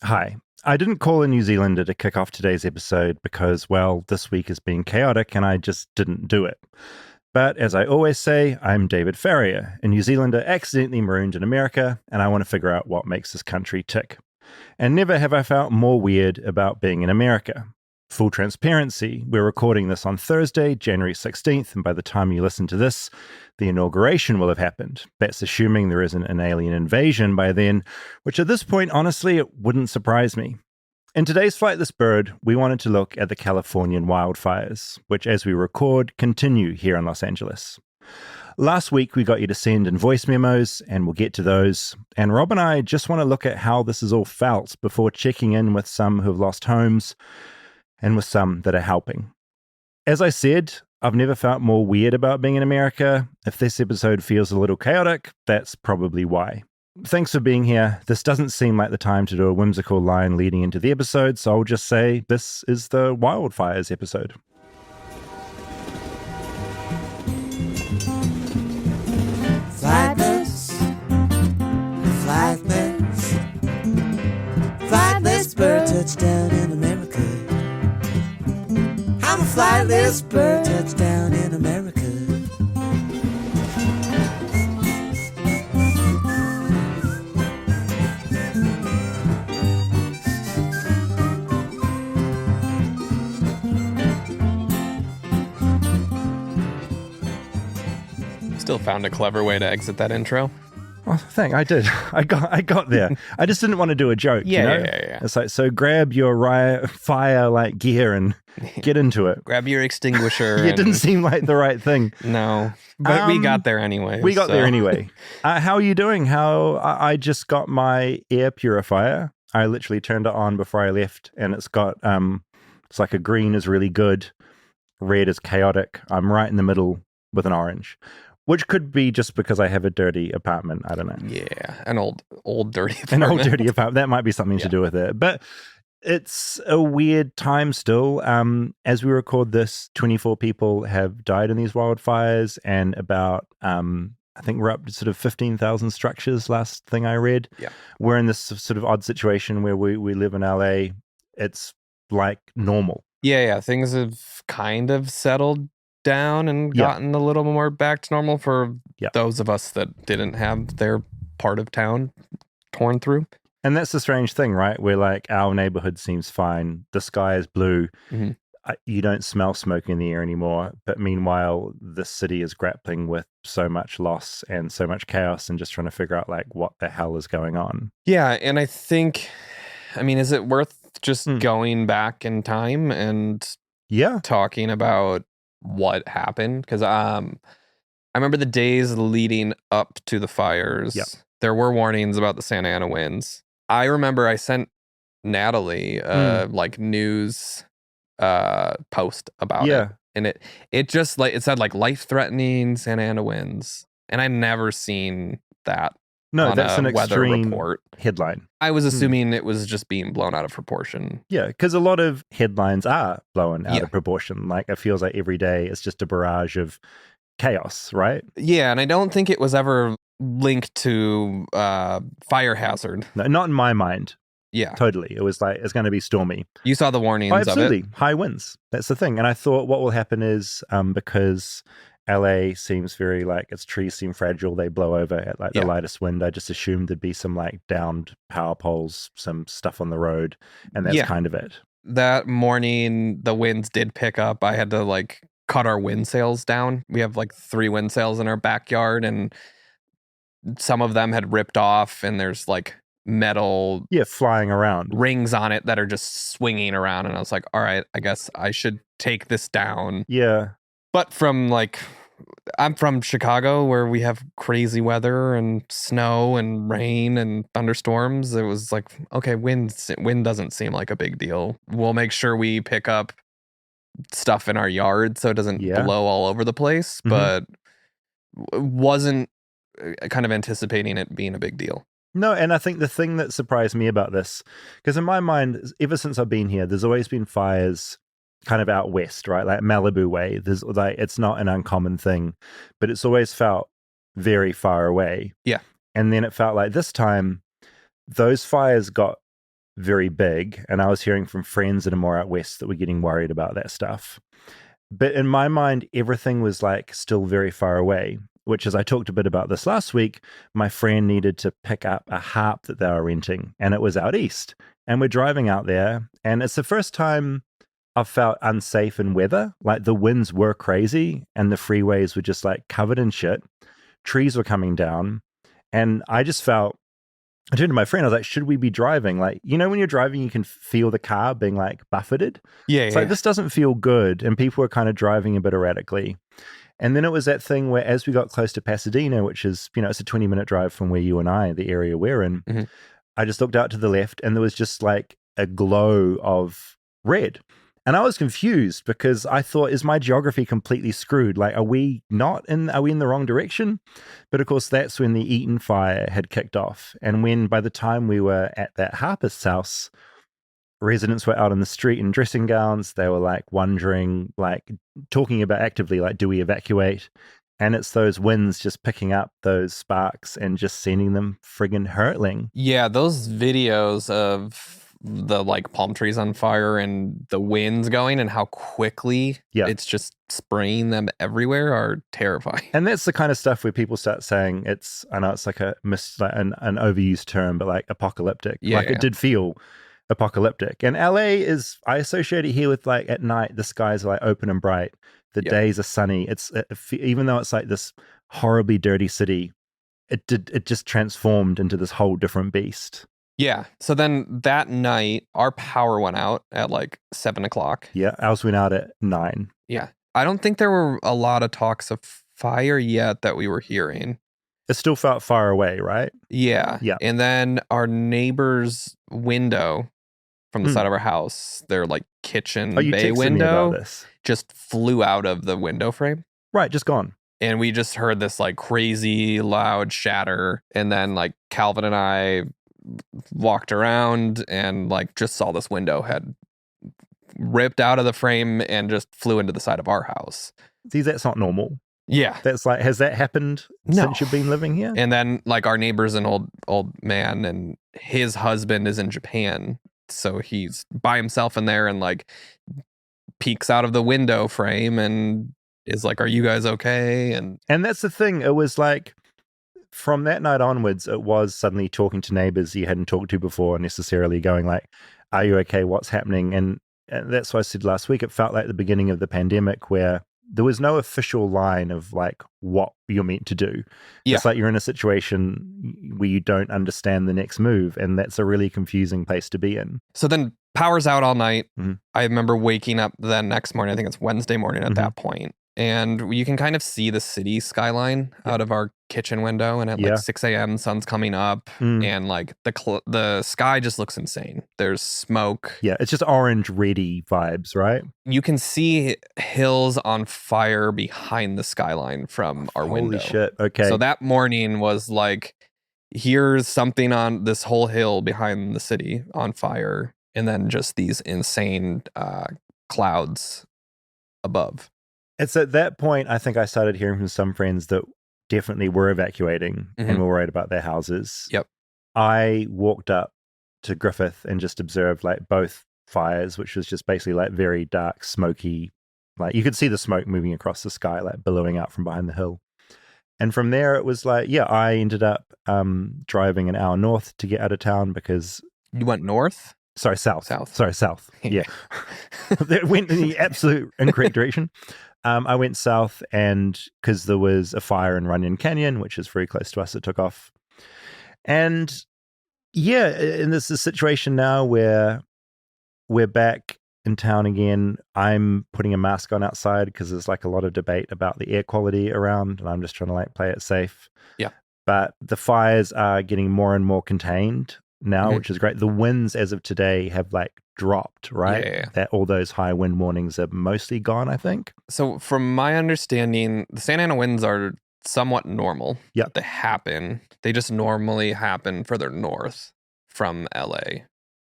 Hi. I didn't call a New Zealander to kick off today's episode because, well, this week has been chaotic and I just didn't do it. But as I always say, I'm David Farrier, a New Zealander accidentally marooned in America, and I want to figure out what makes this country tick. And never have I felt more weird about being in America. Full transparency, we're recording this on Thursday, January 16th, and by the time you listen to this, the inauguration will have happened. That's assuming there isn't an alien invasion by then, which at this point, honestly, it wouldn't surprise me. In today's Flightless Bird, we wanted to look at the Californian wildfires, which, as we record, continue here in Los Angeles. Last week, we got you to send in voice memos, and we'll get to those. And Rob and I just want to look at how this has all felt before checking in with some who've lost homes and with some that are helping. As I said, I've never felt more weird about being in America. If this episode feels a little chaotic, that's probably why. Thanks for being here. This doesn't seem like the time to do a whimsical line leading into the episode, so I'll just say this is the Wildfires episode. Flightless, flightless, flightless bird touchdown in America. I'm a flightless bird touchdown in America. Still found a clever way to exit that intro. Well, I did. I got there. I just didn't want to do a joke. Yeah. It's like, so grab your fire like gear and get into it. Grab your extinguisher. It didn't seem like the right thing. No, but we got there anyway. We got there anyway. How are you doing? I just got my air purifier. I literally turned it on before I left, and it's got it's like a green is really good, red is chaotic. I'm right in the middle with an orange. Which could be just because I have a dirty apartment. I don't know. Yeah, an old dirty apartment. An old dirty apartment. That might be something to do with it. But it's a weird time still. As we record this, 24 people have died in these wildfires, and about, I think we're up to sort of 15,000 structures, last thing I read. Yeah. We're in this sort of odd situation where we live in LA. It's like normal. Yeah. Things have kind of settled down and gotten a little more back to normal for those of us that didn't have their part of town torn through. And that's the strange thing, right? Where like our neighborhood seems fine. The sky is blue. Mm-hmm. You don't smell smoke in the air anymore. But meanwhile, the city is grappling with so much loss and so much chaos and just trying to figure out like what the hell is going on. Yeah. And I think, is it worth just going back in time and talking about what happened? Because I remember the days leading up to the fires. There were warnings about the Santa Ana winds. I remember I sent Natalie like news post about it, and it just like it said like life-threatening Santa Ana winds, and I'd never seen that. No, that's an weather extreme report headline. I was assuming it was just being blown out of proportion. Yeah, because a lot of headlines are blown out of proportion. Like it feels like every day it's just a barrage of chaos, right? Yeah, and I don't think it was ever linked to fire hazard. No, not in my mind. Yeah. Totally. It was like, it's going to be stormy. You saw the warnings absolutely. Of it? High winds. That's the thing. And I thought what will happen is because LA seems very like its trees seem fragile. They blow over at like the lightest wind. I just assumed there'd be some like downed power poles, some stuff on the road, and that's kind of it. That morning, the winds did pick up. I had to like cut our wind sails down. We have like 3 wind sails in our backyard, and some of them had ripped off, and there's like metal flying around rings on it that are just swinging around. And I was like, all right, I guess I should take this down. But from like, I'm from Chicago where we have crazy weather and snow and rain and thunderstorms. It was like, okay, wind doesn't seem like a big deal. We'll make sure we pick up stuff in our yard so it doesn't blow all over the place, but wasn't kind of anticipating it being a big deal. No, and I think the thing that surprised me about this, because in my mind, ever since I've been here, there's always been fires kind of out west, right? Like Malibu way. There's like, it's not an uncommon thing, but it's always felt very far away. Yeah. And then it felt like this time, those fires got very big. And I was hearing from friends that are more out west that were getting worried about that stuff. But in my mind, everything was like still very far away, which, as I talked a bit about this last week, my friend needed to pick up a harp that they were renting, and it was out east. And we're driving out there, and it's the first time I've felt unsafe in weather. Like the winds were crazy, and the freeways were just like covered in shit. Trees were coming down, and I just felt. I turned to my friend. I was like, "Should we be driving? Like, you know, when you're driving, you can feel the car being like buffeted. It's like this doesn't feel good." And people were kind of driving a bit erratically. And then it was that thing where, as we got close to Pasadena, which is, you know, it's a 20-minute drive from where you and I, the area we're in, I just looked out to the left, and there was just like a glow of red. And I was confused because I thought, is my geography completely screwed? Like, are we in the wrong direction? But of course, that's when the Eaton fire had kicked off. And when by the time we were at that harpist's house, residents were out on the street in dressing gowns. They were like wondering, like talking about actively, like, do we evacuate? And it's those winds just picking up those sparks and just sending them friggin' hurtling. Yeah, those videos of the like palm trees on fire and the winds going and how quickly it's just spraying them everywhere are terrifying. And that's the kind of stuff where people start saying I know it's like an overused term, but like apocalyptic. It did feel apocalyptic. And LA I associate it here with like at night, the skies are like open and bright. The days are sunny. Even though it's like this horribly dirty city, it just transformed into this whole different beast. Yeah. So then that night, our power went out at like 7 o'clock. Yeah. Ours went out at 9. Yeah. I don't think there were a lot of talks of fire yet that we were hearing. It still felt far away, right? Yeah. Yeah. And then our neighbor's window from the side of our house, their like kitchen bay window, just flew out of the window frame. Right. Just gone. And we just heard this like crazy loud shatter. And then like Calvin and I walked around and like just saw this window had ripped out of the frame and just flew into the side of our house. See, that's not normal. Yeah. That's like, has that happened since you've been living here? And then like our neighbor's an old man and his husband is in Japan. So he's by himself in there and like peeks out of the window frame and is like, are you guys okay? And that's the thing. It was like, from that night onwards, it was suddenly talking to neighbors you hadn't talked to before, necessarily going like, are you okay? What's happening? And that's what I said last week. It felt like the beginning of the pandemic where there was no official line of like what you're meant to do. Yeah. It's like you're in a situation where you don't understand the next move. And that's a really confusing place to be in. So then power's out all night. I remember waking up the next morning. I think it's Wednesday morning at that point. And you can kind of see the city skyline out of our kitchen window. And at like 6 a.m., sun's coming up. And like the sky just looks insane. There's smoke. Yeah, it's just orange, reddy vibes, right? You can see hills on fire behind the skyline from our window. Holy shit, okay. So that morning was like, here's something on this whole hill behind the city on fire. And then just these insane clouds above. It's at that point, I think I started hearing from some friends that definitely were evacuating and were worried about their houses. Yep. I walked up to Griffith and just observed like both fires, which was just basically like very dark, smoky, like you could see the smoke moving across the sky, like billowing out from behind the hill. And from there, it was like, I ended up driving an hour north to get out of town because... You went north? Sorry, south. Sorry, south. Yeah. It went in the absolute incorrect direction. I went south and because there was a fire in Runyon Canyon, which is very close to us, it took off. And and this is a situation now where we're back in town again. I'm putting a mask on outside because there's like a lot of debate about the air quality around and I'm just trying to like play it safe. Yeah. But the fires are getting more and more contained now, which is great. The winds as of today have like dropped, right? Yeah. That all those high wind warnings are mostly gone, I think. So from my understanding, the Santa Ana winds are somewhat normal. Yeah. They happen. They just normally happen further north from LA.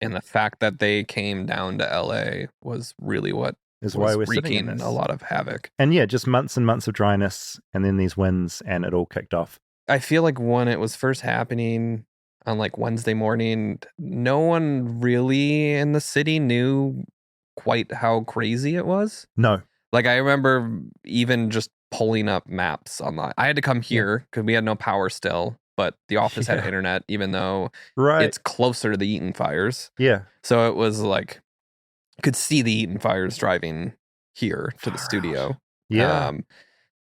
And the fact that they came down to LA was really what is why we're wreaking a lot of havoc. And just months and months of dryness and then these winds and it all kicked off. I feel like when it was first happening, on like Wednesday morning. No one really in the city knew quite how crazy it was. No. Like I remember even just pulling up maps online. I had to come here because we had no power still, but the office had internet, even though it's closer to the Eaton fires. Yeah. So it was like, could see the Eaton fires driving here to the studio. Yeah.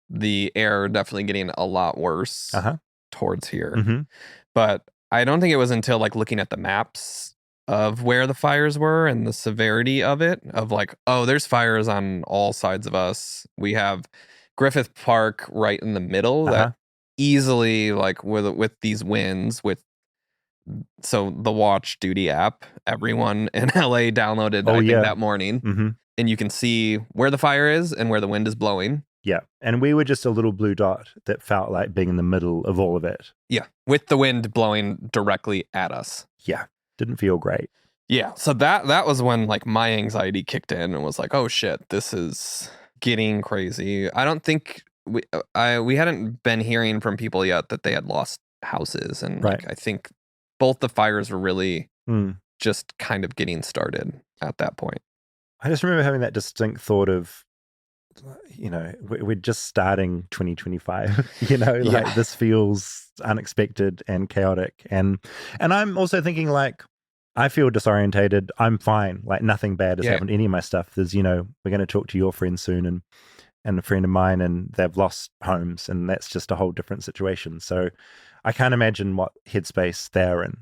The air definitely getting a lot worse towards here. Mm-hmm. But I don't think it was until like looking at the maps of where the fires were and the severity of it, of like, oh, there's fires on all sides of us. We have Griffith Park right in the middle that easily, like with these winds, so the Watch Duty app, everyone in LA downloaded, I think that morning. Mm-hmm. And you can see where the fire is and where the wind is blowing. Yeah. And we were just a little blue dot that felt like being in the middle of all of it. Yeah. With the wind blowing directly at us. Yeah. Didn't feel great. Yeah. So that was when like my anxiety kicked in and was like, oh shit, this is getting crazy. I don't think we hadn't been hearing from people yet that they had lost houses. And like, I think both the fires were really just kind of getting started at that point. I just remember having that distinct thought of, you know, we're just starting 2025, you know, like this feels unexpected and chaotic. And I'm also thinking like, I feel disorientated. I'm fine. Like nothing bad has happened to any of my stuff. There's, you know, we're going to talk to your friend soon and a friend of mine, and they've lost homes, and that's just a whole different situation. So I can't imagine what headspace they're in.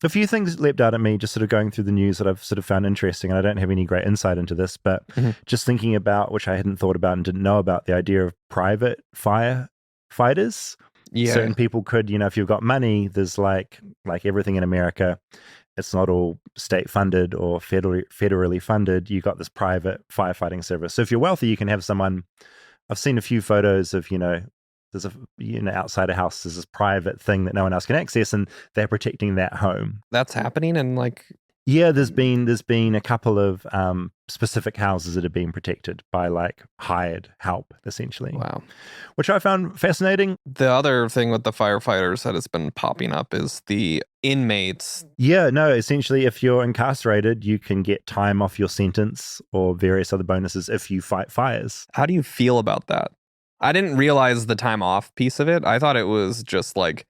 A few things leapt out at me just sort of going through the news that I've sort of found interesting, and I don't have any great insight into this, but just thinking about, which I hadn't thought about and didn't know about, the idea of private firefighters. Certain people could, you know, if you've got money, there's like everything in America, it's not all state funded or federally funded. You got this private firefighting service. So if you're wealthy, you can have someone. I've seen a few photos of, you know, there's outside a house, there's this private thing that no one else can access, and they're protecting that home. That's happening, and like, yeah, there's been a couple of specific houses that have been protected by like hired help, essentially. Wow, which I found fascinating. The other thing with the firefighters that has been popping up is the inmates. Yeah, no, essentially, if you're incarcerated, you can get time off your sentence or various other bonuses if you fight fires. How do you feel about that? I didn't realize the time off piece of it. I thought it was just like,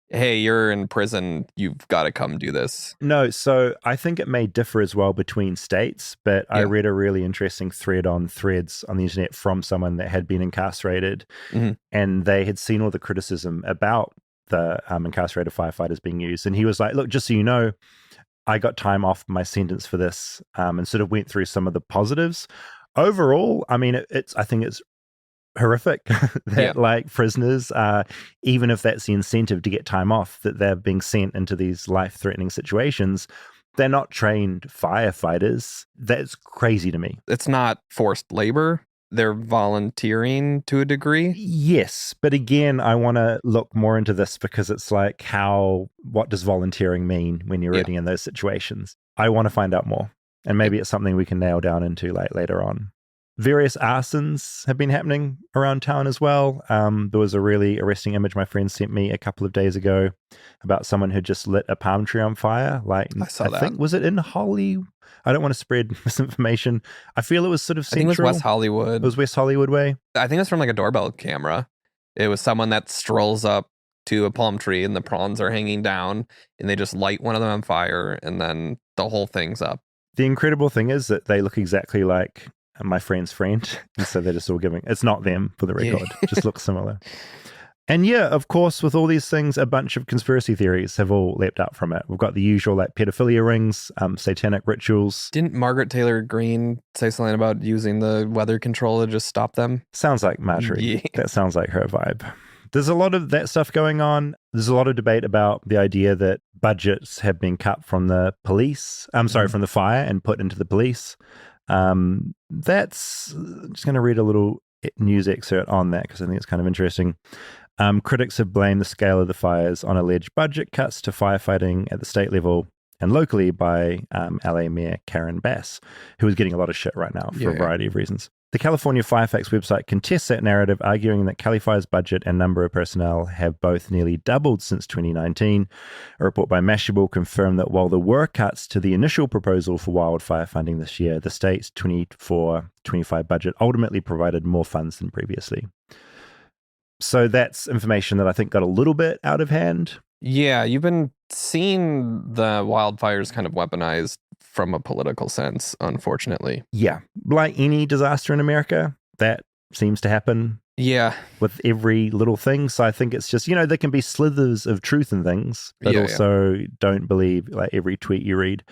hey, you're in prison, you've got to come do this. No, so I think it may differ as well between states, but I read a really interesting thread on Threads on the internet from someone that had been incarcerated, and they had seen all the criticism about the incarcerated firefighters being used. And he was like, look, just so you know, I got time off my sentence for this, and sort of went through some of the positives. Overall, I mean, I think it's horrific that like prisoners, even if that's the incentive to get time off, that they're being sent into these life-threatening situations. They're not trained firefighters. That's crazy to me. It's not forced labor. They're volunteering to a degree. Yes, but again, I want to look more into this because it's like, what does volunteering mean when you're already in those situations? I want to find out more, and maybe it's something we can nail down into like later on. Various arsons have been happening around town as well. There was a really arresting image my friend sent me a couple of days ago about someone who just lit a palm tree on fire. Like, I saw that. Think, was it in Holly? I don't want to spread misinformation. I feel it was sort of central. I think it was West Hollywood. It was West Hollywood way. I think it was from like a doorbell camera. It was someone that strolls up to a palm tree and the prawns are hanging down, and they just light one of them on fire, and then the whole thing's up. The incredible thing is that they look exactly like my friend's friend, and so they're just all giving, it's not them for the record, just looks similar. And yeah, of course, with all these things, a bunch of conspiracy theories have all leapt out from it. We've got the usual like pedophilia rings, satanic rituals. Didn't Margaret Taylor Greene say something about using the weather control to just stop them? Sounds like Marjorie. That sounds like her vibe. There's a lot of that stuff going on. There's a lot of debate about the idea that budgets have been cut from the police, from the fire and put into the police. That's, I'm just going to read a little news excerpt on that because I think it's kind of interesting. Critics have blamed the scale of the fires on alleged budget cuts to firefighting at the state level and locally by LA Mayor Karen Bass, who is getting a lot of shit right now for a variety of reasons. The California Firefox website contests that narrative, arguing that Cali Fire's budget and number of personnel have both nearly doubled since 2019. A report by Mashable confirmed that while there were cuts to the initial proposal for wildfire funding this year, the state's 24-25 budget ultimately provided more funds than previously. So that's information that I think got a little bit out of hand. Yeah, you've been seeing the wildfires kind of weaponized from a political sense, unfortunately. Yeah, like any disaster in America, that seems to happen. Yeah. With every little thing. So I think it's just, there can be slithers of truth in things, but also don't believe like every tweet you read.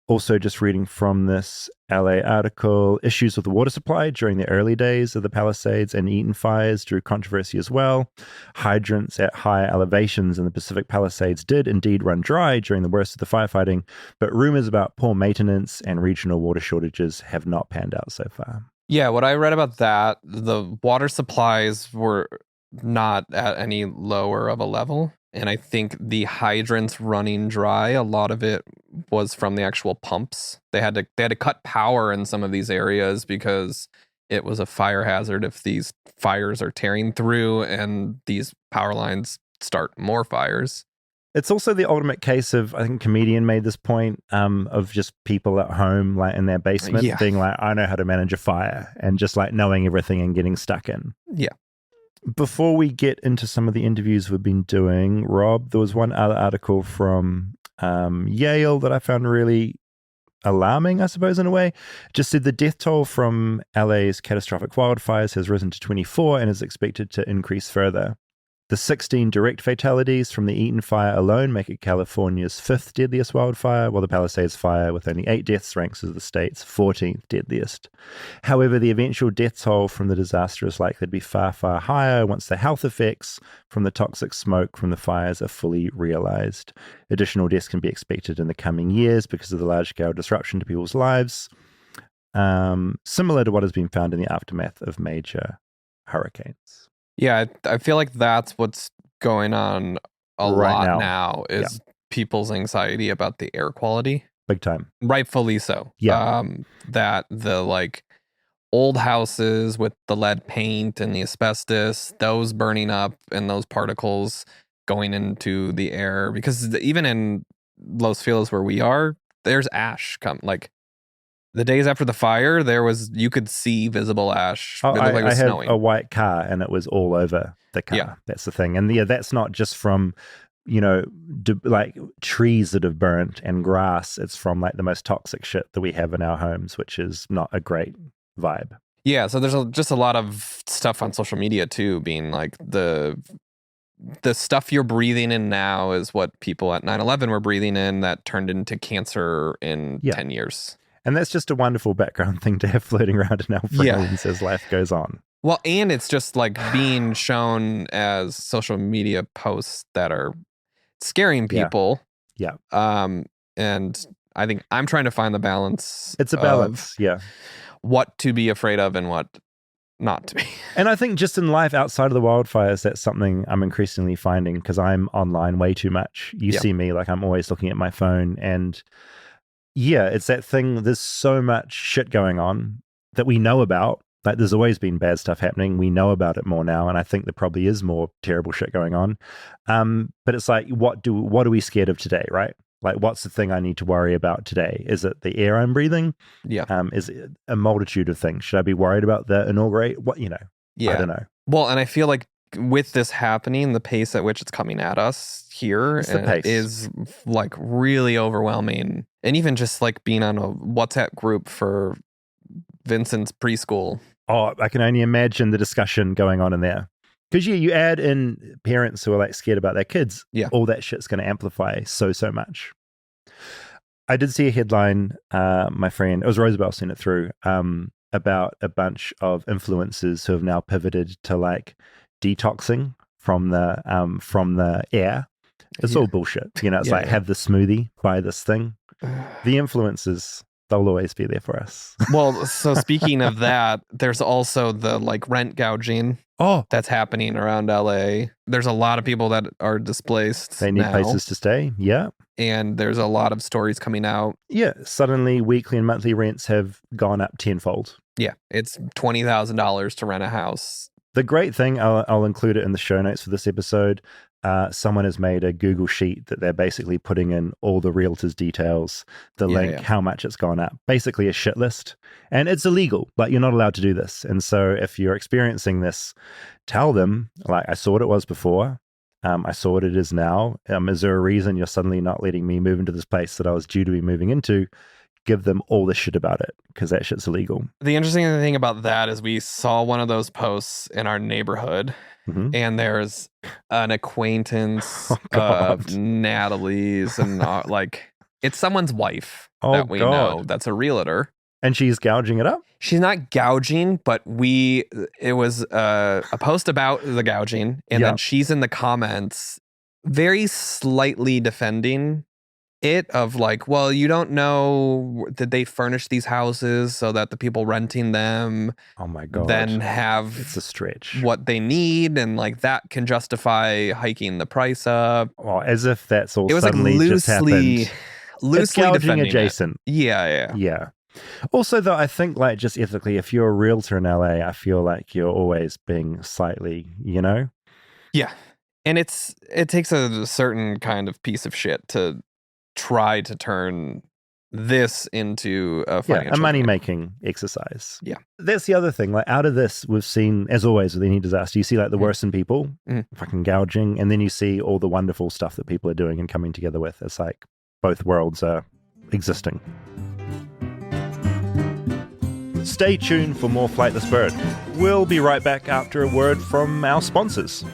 Also, just reading from this LA article, issues with the water supply during the early days of the Palisades and Eaton fires drew controversy as well. Hydrants at higher elevations in the Pacific Palisades did indeed run dry during the worst of the firefighting, but rumors about poor maintenance and regional water shortages have not panned out so far. Yeah, what I read about that, the water supplies were not at any lower of a level. And I think the hydrants running dry, a lot of it was from the actual pumps. They had to cut power in some of these areas because it was a fire hazard if these fires are tearing through and these power lines start more fires. It's also the ultimate case of, I think a comedian made this point, of just people at home, like in their basement, being like, I know how to manage a fire, and just like knowing everything and getting stuck in. Yeah. Before we get into some of the interviews we've been doing, Rob, there was one other article from Yale that I found really alarming, I suppose, in a way. It just said the death toll from LA's catastrophic wildfires has risen to 24 and is expected to increase further. The 16 direct fatalities from the Eaton fire alone make it California's 5th deadliest wildfire, while the Palisades fire, with only 8 deaths, ranks as the state's 14th deadliest. However, the eventual death toll from the disaster is likely to be far, far higher once the health effects from the toxic smoke from the fires are fully realized. Additional deaths can be expected in the coming years because of the large-scale disruption to people's lives, similar to what has been found in the aftermath of major hurricanes. Yeah, I feel like that's what's going on a lot now is people's anxiety about the air quality. Big time. Rightfully so. Yeah. That the like old houses with the lead paint and the asbestos, those burning up and those particles going into the air. Because even in Los Feliz where we are, there's ash like the days after the fire, you could see visible ash. Oh, like it was I have snowing. a white car and it was all over the car. Yeah. That's the thing. And that's not just from, like trees that have burnt and grass. It's from like the most toxic shit that we have in our homes, which is not a great vibe. Yeah. So there's just a lot of stuff on social media too, being like the stuff you're breathing in now is what people at 9/11 were breathing in that turned into cancer in 10 years. And that's just a wonderful background thing to have floating around in our brains as life goes on. Well, and it's just like being shown as social media posts that are scaring people. Yeah. And I think I'm trying to find the balance. It's a balance. Yeah. What to be afraid of and what not to be. And I think just in life outside of the wildfires, that's something I'm increasingly finding because I'm online way too much. You see me, like I'm always looking at my phone and it's that thing. There's so much shit going on that we know about. Like there's always been bad stuff happening. We know about it more now. And I think there probably is more terrible shit going on. But it's like, what are we scared of today, right? Like, what's the thing I need to worry about today? Is it the air I'm breathing? Yeah. Is it a multitude of things? Should I be worried about the inaugurate? What, Yeah. I don't know. Well, and I feel like with this happening, the pace at which it's coming at us here is like really overwhelming. And even just like being on a WhatsApp group for Vincent's preschool. Oh, I can only imagine the discussion going on in there. Because you add in parents who are like scared about their kids, all that shit's going to amplify so much. I did see a headline, my friend, it was Rosabelle sent it through, about a bunch of influencers who have now pivoted to like detoxing from the air. It's all bullshit. It's like have the smoothie, buy this thing. The influencers, they'll always be there for us. Well, so speaking of that, there's also the like rent gouging that's happening around LA. There's a lot of people that are displaced. They need places to stay. Yeah. And there's a lot of stories coming out. Yeah. Suddenly weekly and monthly rents have gone up tenfold. Yeah, it's $20,000 to rent a house. The great thing, I'll include it in the show notes for this episode. Someone has made a Google sheet that they're basically putting in all the realtors' details, the link, how much it's gone up, basically a shit list. And it's illegal. Like, you're not allowed to do this. And so if you're experiencing this, tell them, like, I saw what it was before. I saw what it is now. Is there a reason you're suddenly not letting me move into this place that I was due to be moving into? Give them all the shit about it, because that shit's illegal. The interesting thing about that is we saw one of those posts in our neighborhood, and there's an acquaintance of Natalie's, and like, it's someone's wife that we know that's a realtor. And she's gouging it up? She's not gouging, but it was a post about the gouging, and then she's in the comments very slightly defending it, of like, well, you don't know, did they furnish these houses so that the people renting them then have it's a stretch what they need, and like that can justify hiking the price up. Well, as if that's all it was suddenly like just happened. Loosely gouging adjacent. Yeah. Also, though, I think, like, just ethically, if you're a realtor in LA, I feel like you're always being slightly, Yeah. And it takes a certain kind of piece of shit to try to turn this into a financial a money-making exercise. Yeah. That's the other thing. Like, out of this, we've seen, as always with any disaster, you see like the worst in people, fucking gouging, and then you see all the wonderful stuff that people are doing and coming together with. It's like both worlds are existing. Stay tuned for more Flightless Bird. We'll be right back after a word from our sponsors.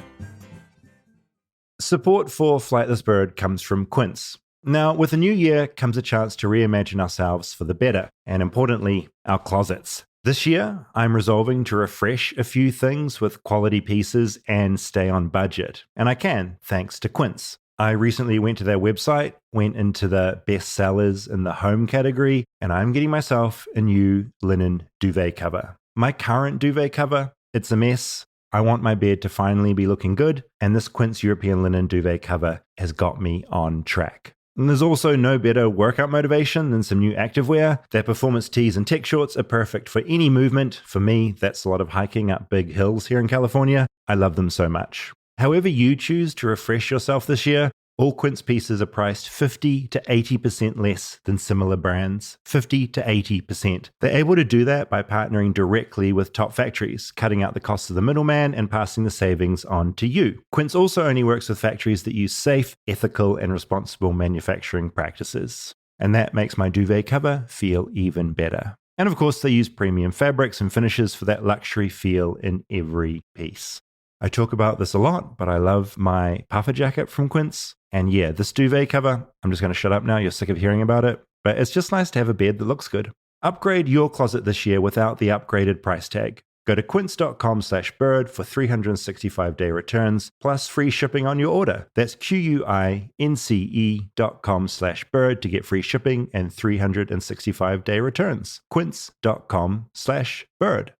Support for Flightless Bird comes from Quince. Now, with a new year comes a chance to reimagine ourselves for the better, and importantly, our closets. This year, I'm resolving to refresh a few things with quality pieces and stay on budget. And I can, thanks to Quince. I recently went to their website, went into the best sellers in the home category, and I'm getting myself a new linen duvet cover. My current duvet cover, it's a mess. I want my bed to finally be looking good, and this Quince European linen duvet cover has got me on track. And there's also no better workout motivation than some new activewear. Their performance tees and tech shorts are perfect for any movement. For me, that's a lot of hiking up big hills here in California. I love them so much. However you choose to refresh yourself this year, all Quince pieces are priced 50 to 80% less than similar brands. 50 to 80%. They're able to do that by partnering directly with top factories, cutting out the cost of the middleman and passing the savings on to you. Quince also only works with factories that use safe, ethical, and responsible manufacturing practices. And that makes my duvet cover feel even better. And of course, they use premium fabrics and finishes for that luxury feel in every piece. I talk about this a lot, but I love my puffer jacket from Quince. And yeah, this duvet cover, I'm just going to shut up now. You're sick of hearing about it. But it's just nice to have a bed that looks good. Upgrade your closet this year without the upgraded price tag. Go to quince.com/bird for 365-day returns, plus free shipping on your order. That's QUINCE.com/bird to get free shipping and 365-day returns. Quince.com/bird.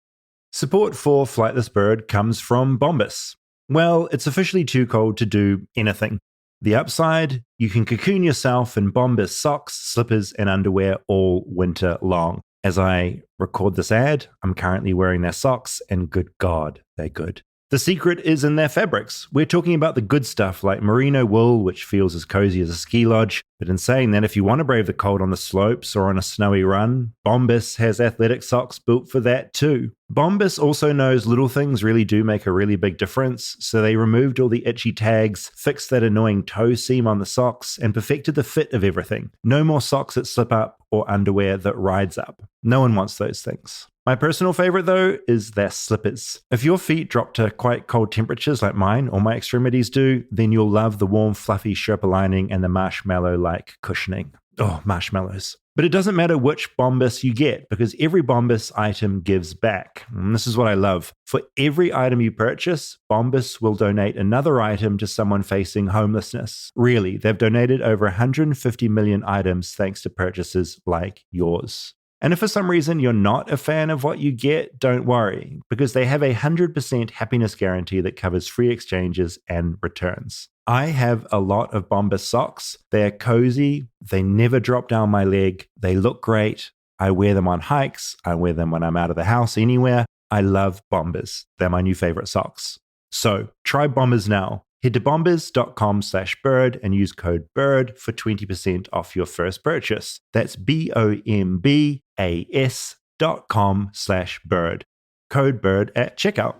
Support for Flightless Bird comes from Bombas. Well, it's officially too cold to do anything. The upside, you can cocoon yourself in Bombas socks, slippers, and underwear all winter long. As I record this ad, I'm currently wearing their socks, and good God, they're good. The secret is in their fabrics. We're talking about the good stuff like merino wool, which feels as cozy as a ski lodge. But in saying that, if you want to brave the cold on the slopes or on a snowy run, Bombas has athletic socks built for that too. Bombas also knows little things really do make a really big difference, so they removed all the itchy tags, fixed that annoying toe seam on the socks, and perfected the fit of everything. No more socks that slip up or underwear that rides up. No one wants those things. My personal favorite, though, is their slippers. If your feet drop to quite cold temperatures like mine or my extremities do, then you'll love the warm, fluffy Sherpa lining and the marshmallow-like cushioning. Oh, marshmallows. But it doesn't matter which Bombas you get, because every Bombas item gives back. And this is what I love. For every item you purchase, Bombas will donate another item to someone facing homelessness. Really, they've donated over 150 million items thanks to purchases like yours. And if for some reason you're not a fan of what you get, don't worry, because they have a 100% happiness guarantee that covers free exchanges and returns. I have a lot of Bombas socks. They're cozy, they never drop down my leg, they look great, I wear them on hikes. I wear them when I'm out of the house anywhere. I love Bombers. They're my new favorite socks. So try Bombers now. Head to bombers.com/bird and use code BIRD for 20% off your first purchase. That's BOMBAS.com/bird. Code BIRD at checkout.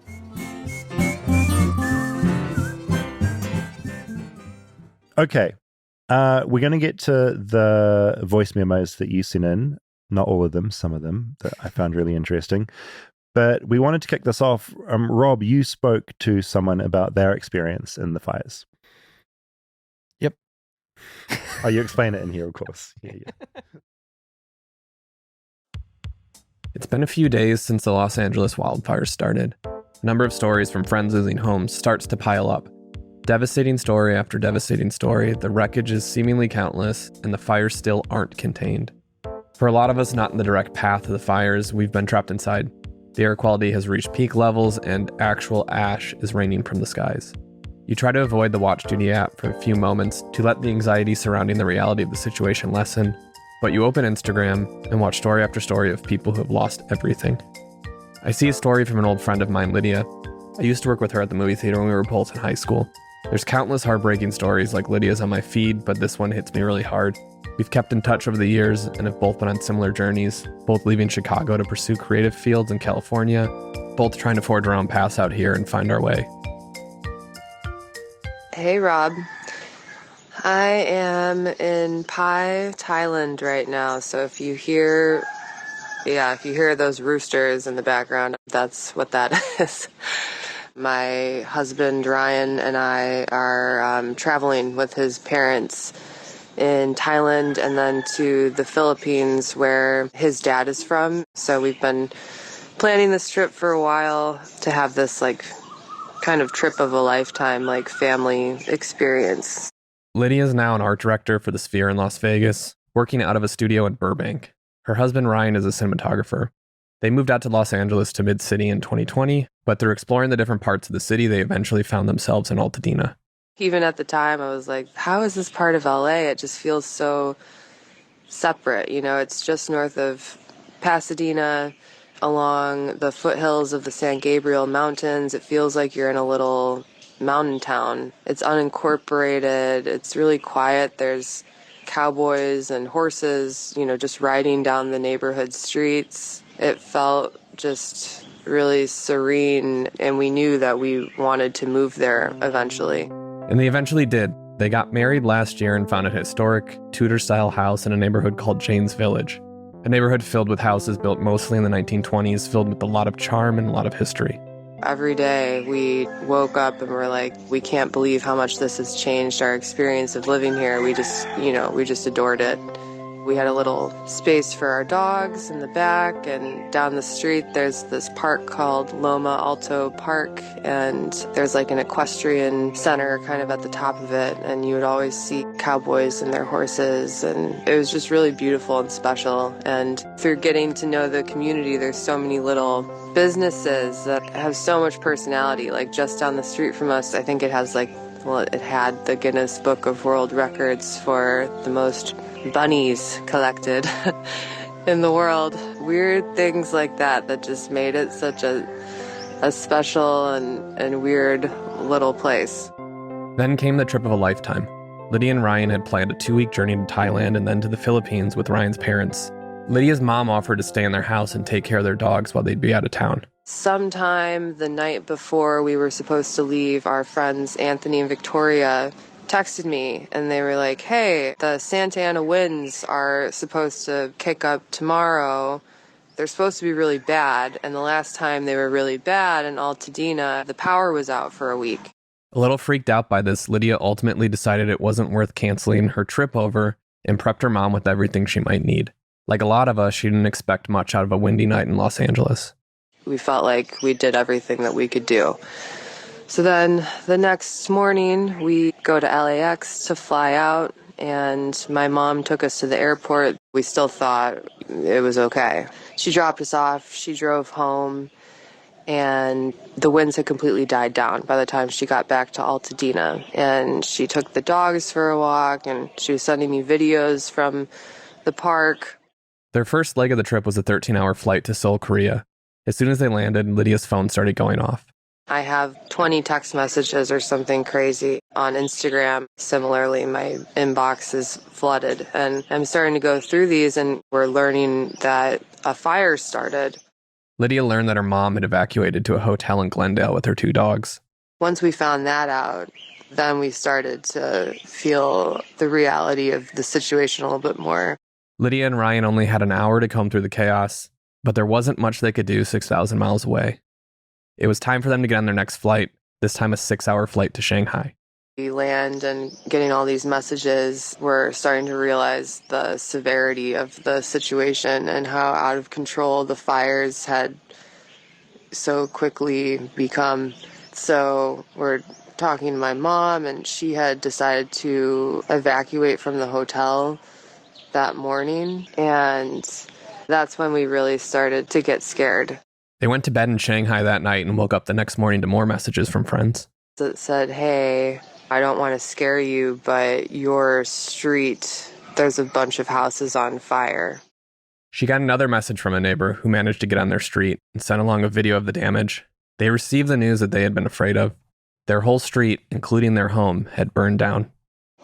Okay. We're going to get to the voice memos that you sent in. Not all of them, some of them that I found really interesting. But we wanted to kick this off. Rob, you spoke to someone about their experience in the fires. Yep. Oh, you explain it in here, of course. Yeah. It's been a few days since the Los Angeles wildfires started. A number of stories from friends losing homes starts to pile up. Devastating story after devastating story, the wreckage is seemingly countless, and the fires still aren't contained. For a lot of us not in the direct path of the fires, we've been trapped inside. The air quality has reached peak levels, and actual ash is raining from the skies. You try to avoid the Watch Duty app for a few moments to let the anxiety surrounding the reality of the situation lessen, but you open Instagram and watch story after story of people who have lost everything. I see a story from an old friend of mine, Lydia. I used to work with her at the movie theater when we were both in high school. There's countless heartbreaking stories like Lydia's on my feed, but this one hits me really hard. We've kept in touch over the years and have both been on similar journeys, both leaving Chicago to pursue creative fields in California, both trying to forge our own paths out here and find our way. Hey, Rob. I am in Pai, Thailand right now, so if you hear those roosters in the background, that's what that is. My husband, Ryan, and I are traveling with his parents in Thailand and then to the Philippines where his dad is from. So we've been planning this trip for a while to have this kind of trip of a lifetime, family experience. Lydia is now an art director for the Sphere in Las Vegas, working out of a studio in Burbank. Her husband Ryan is a cinematographer. They moved out to Los Angeles to Mid-City in 2020, but through exploring the different parts of the city, they eventually found themselves in Altadena. Even at the time, I was like, how is this part of LA? It just feels so separate. It's just north of Pasadena, along the foothills of the San Gabriel Mountains. It feels like you're in a little mountain town. It's unincorporated. It's really quiet. There's cowboys and horses, just riding down the neighborhood streets. It felt just really serene, and we knew that we wanted to move there eventually. And they eventually did. They got married last year and found a historic Tudor-style house in a neighborhood called Jane's Village. A neighborhood filled with houses built mostly in the 1920s, filled with a lot of charm and a lot of history. Every day we woke up and we're like, we can't believe how much this has changed our experience of living here. We just adored it. We had a little space for our dogs in the back, and down the street there's this park called Loma Alto Park, and there's an equestrian center kind of at the top of it, and you would always see cowboys and their horses, and it was just really beautiful and special. And through getting to know the community, there's so many little businesses that have so much personality. Just down the street from us, I think it has it had the Guinness Book of World Records for the most bunnies collected in the world. Weird things like that just made it such a special and weird little place. Then came the trip of a lifetime. Lydia and Ryan had planned a 2-week journey to Thailand and then to the Philippines with Ryan's parents. Lydia's mom offered to stay in their house and take care of their dogs while they'd be out of town. Sometime the night before we were supposed to leave, our friends Anthony and Victoria texted me, and they were like, hey, the Santa Ana winds are supposed to kick up tomorrow. They're supposed to be really bad, and the last time they were really bad in Altadena, the power was out for a week. A little freaked out by this, Lydia ultimately decided it wasn't worth canceling her trip over and prepped her mom with everything she might need. Like a lot of us, she didn't expect much out of a windy night in Los Angeles. We felt like we did everything that we could do. So then the next morning, we go to LAX to fly out, and my mom took us to the airport. We still thought it was okay. She dropped us off, she drove home, and the winds had completely died down by the time she got back to Altadena. And she took the dogs for a walk, and she was sending me videos from the park. Their first leg of the trip was a 13-hour flight to Seoul, Korea. As soon as they landed, Lydia's phone started going off. I have 20 text messages or something crazy on Instagram. Similarly, my inbox is flooded, and I'm starting to go through these, and we're learning that a fire started. Lydia learned that her mom had evacuated to a hotel in Glendale with her 2 dogs. Once we found that out, then we started to feel the reality of the situation a little bit more. Lydia and Ryan only had an hour to comb through the chaos, but there wasn't much they could do 6,000 miles away. It was time for them to get on their next flight, this time a 6-hour flight to Shanghai. We land and getting all these messages, we're starting to realize the severity of the situation and how out of control the fires had so quickly become. So we're talking to my mom, and she had decided to evacuate from the hotel that morning, and that's when we really started to get scared. They went to bed in Shanghai that night and woke up the next morning to more messages from friends. It said, "Hey, I don't want to scare you, but your street, there's a bunch of houses on fire." She got another message from a neighbor who managed to get on their street and sent along a video of the damage. They received the news that they had been afraid of. Their whole street, including their home, had burned down.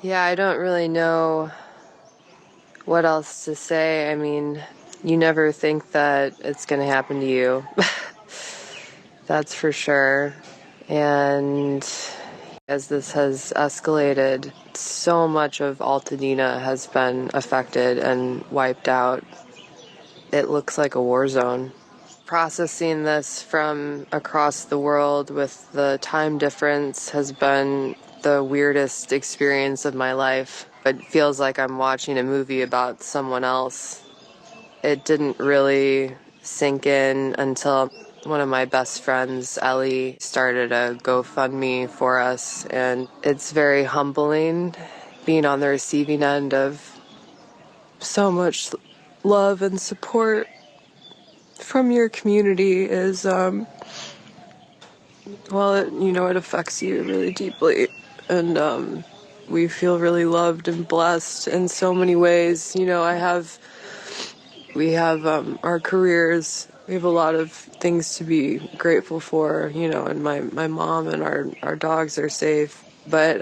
Yeah, I don't really know what else to say. I mean, you never think that it's going to happen to you. That's for sure. And as this has escalated, so much of Altadena has been affected and wiped out. It looks like a war zone. Processing this from across the world with the time difference has been the weirdest experience of my life. It feels like I'm watching a movie about someone else. It didn't really sink in until one of my best friends, Ellie, started a GoFundMe for us, and it's very humbling being on the receiving end of so much love and support from your community is, it affects you really deeply, and we feel really loved and blessed in so many ways. We have our careers. We have a lot of things to be grateful for, and my mom and our dogs are safe. But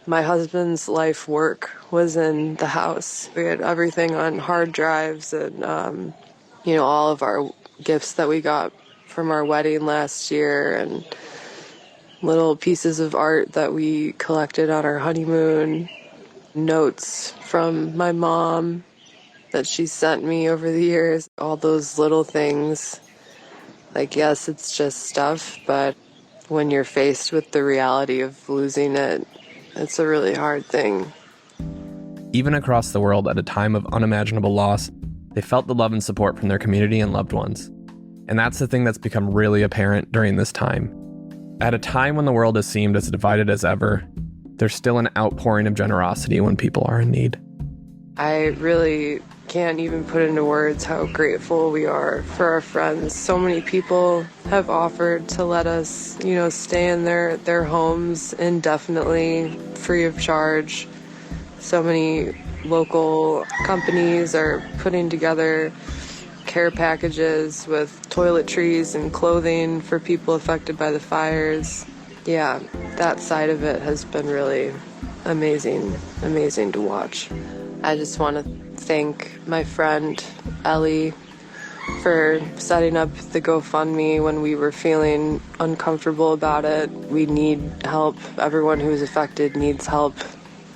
my husband's life work was in the house. We had everything on hard drives, and, all of our gifts that we got from our wedding last year, and little pieces of art that we collected on our honeymoon, notes from my mom that she sent me over the years, all those little things. Like, yes, it's just stuff, but when you're faced with the reality of losing it, it's a really hard thing. Even across the world at a time of unimaginable loss, they felt the love and support from their community and loved ones. And that's the thing that's become really apparent during this time. At a time when the world has seemed as divided as ever, there's still an outpouring of generosity when people are in need. I really can't even put into words how grateful we are for our friends. So many people have offered to let us, stay in their homes indefinitely, free of charge. So many local companies are putting together care packages with toiletries and clothing for people affected by the fires. Yeah, that side of it has been really amazing to watch. I just want to thank my friend Ellie for setting up the GoFundMe when we were feeling uncomfortable about it. We need help. Everyone who's affected needs help.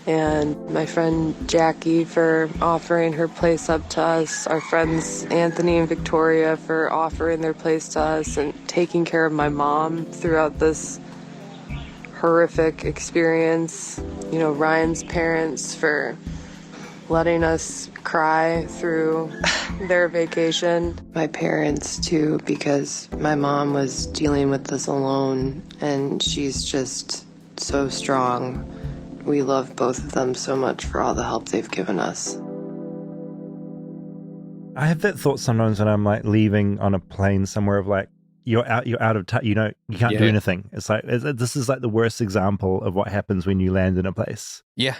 And my friend Jackie for offering her place up to us. Our friends Anthony and Victoria for offering their place to us and taking care of my mom throughout this horrific experience. Ryan's parents for letting us cry through their vacation. My parents too, because my mom was dealing with this alone, and she's just so strong. We love both of them so much for all the help they've given us. I have that thought sometimes when I'm like leaving on a plane somewhere of like, you're out of touch, you can't do anything. It's like, this is like the worst example of what happens when you land in a place. Yeah.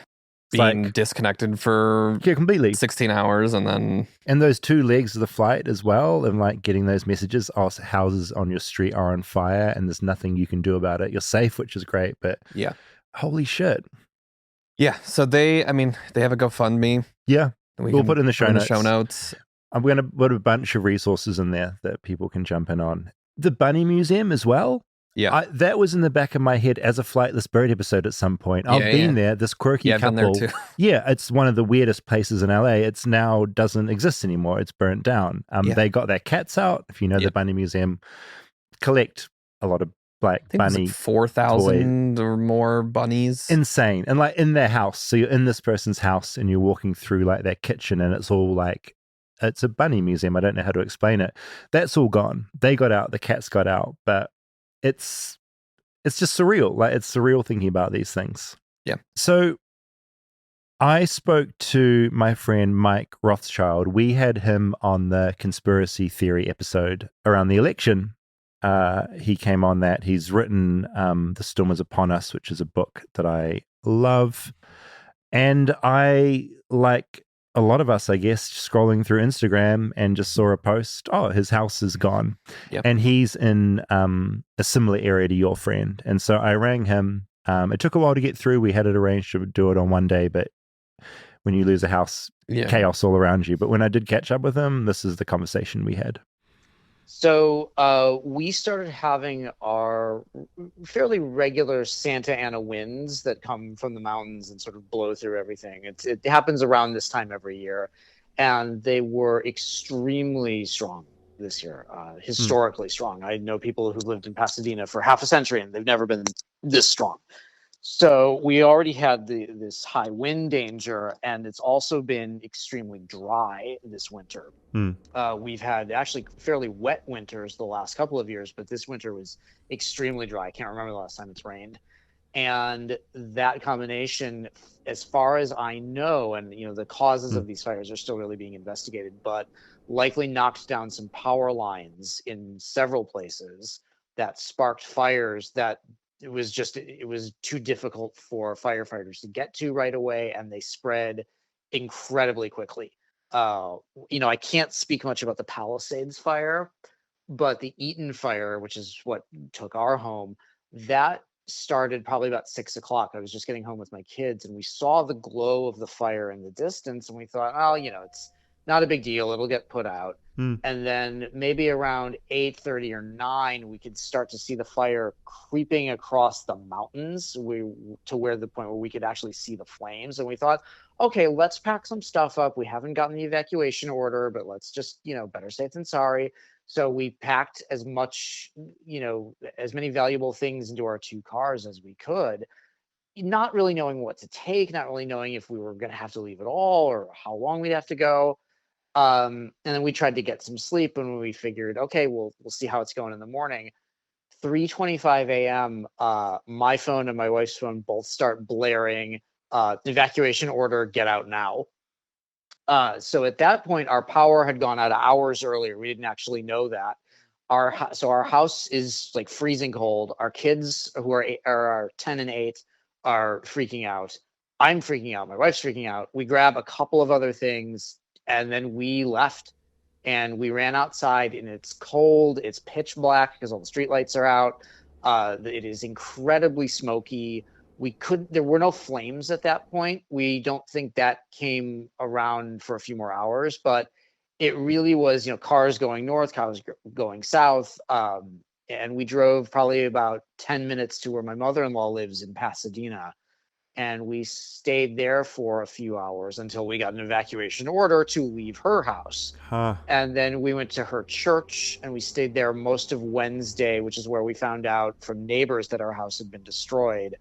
being disconnected for completely 16 hours and those 2 legs of the flight as well, and like getting those messages, houses on your street are on fire and there's nothing you can do about it. You're safe, which is great, but yeah, holy shit. Yeah, so they have a GoFundMe. Yeah, we'll put in the show notes. I'm going to put a bunch of resources in there that people can jump in on. The Bunny Museum as well. Yeah, that was in the back of my head as a Flightless Bird episode at some point. I've been there. This quirky couple. I've been there too. Yeah, it's one of the weirdest places in LA. It's now doesn't exist anymore. It's burnt down. They got their cats out. If you know the Bunny Museum, collect a lot of black bunny. 4,000 or more bunnies. Insane. And like in their house. So you're in this person's house and you're walking through like their kitchen and it's all like, it's a bunny museum. I don't know how to explain it. That's all gone. They got out. The cats got out. But it's just surreal. Like it's surreal thinking about these things. Yeah. So I spoke to my friend Mike Rothschild. We had him on the conspiracy theory episode around the election. He came on that. He's written The Storm Is Upon Us, which is a book that I love. And I, like a lot of us, I guess, scrolling through Instagram and just saw a post, his house is gone. Yep. And he's in a similar area to your friend. And so I rang him. It took a while to get through. We had it arranged to do it on one day, but when you lose a house, chaos all around you. But when I did catch up with him, this is the conversation we had. So we started having our fairly regular Santa Ana winds that come from the mountains and sort of blow through everything. It happens around this time every year, and they were extremely strong this year, historically strong. I know people who've lived in Pasadena for half a century, and they've never been this strong. So we already had this high wind danger, and it's also been extremely dry this winter. We've had actually fairly wet winters the last couple of years, but this winter was extremely dry. I can't remember the last time it's rained. And that combination, as far as I know, and the causes of these fires are still really being investigated, but likely knocked down some power lines in several places that sparked fires that it was too difficult for firefighters to get to right away, and they spread incredibly quickly. I can't speak much about the Palisades fire, but the Eaton fire, which is what took our home, that started probably about 6 o'clock. I was just getting home with my kids, and we saw the glow of the fire in the distance, and we thought, it's not a big deal. It'll get put out. And then maybe around 8:30 or 9, we could start to see the fire creeping across the mountains to where the point where we could actually see the flames. And we thought, okay, let's pack some stuff up. We haven't gotten the evacuation order, but let's just, better safe than sorry. So we packed as much, as many valuable things into our 2 cars as we could, not really knowing what to take, not really knowing if we were going to have to leave at all or how long we'd have to go. And then we tried to get some sleep, and we figured, okay, we'll see how it's going in the morning. 3:25 a.m., my phone and my wife's phone both start blaring, evacuation order, get out now. So at that point, our power had gone out hours earlier. We didn't actually know that. Our house is like freezing cold. Our kids, who are 10 and 8, are freaking out. I'm freaking out. My wife's freaking out. We grab a couple of other things, and then we left, and we ran outside, and it's cold. It's pitch black because all the streetlights are out. It is incredibly smoky. There were no flames at that point. We don't think that came around for a few more hours, but it really was, cars going north, cars going south. And we drove probably about 10 minutes to where my mother-in-law lives in Pasadena. And we stayed there for a few hours until we got an evacuation order to leave her house. And then we went to her church, and we stayed there most of Wednesday, which is where we found out from neighbors that our house had been destroyed.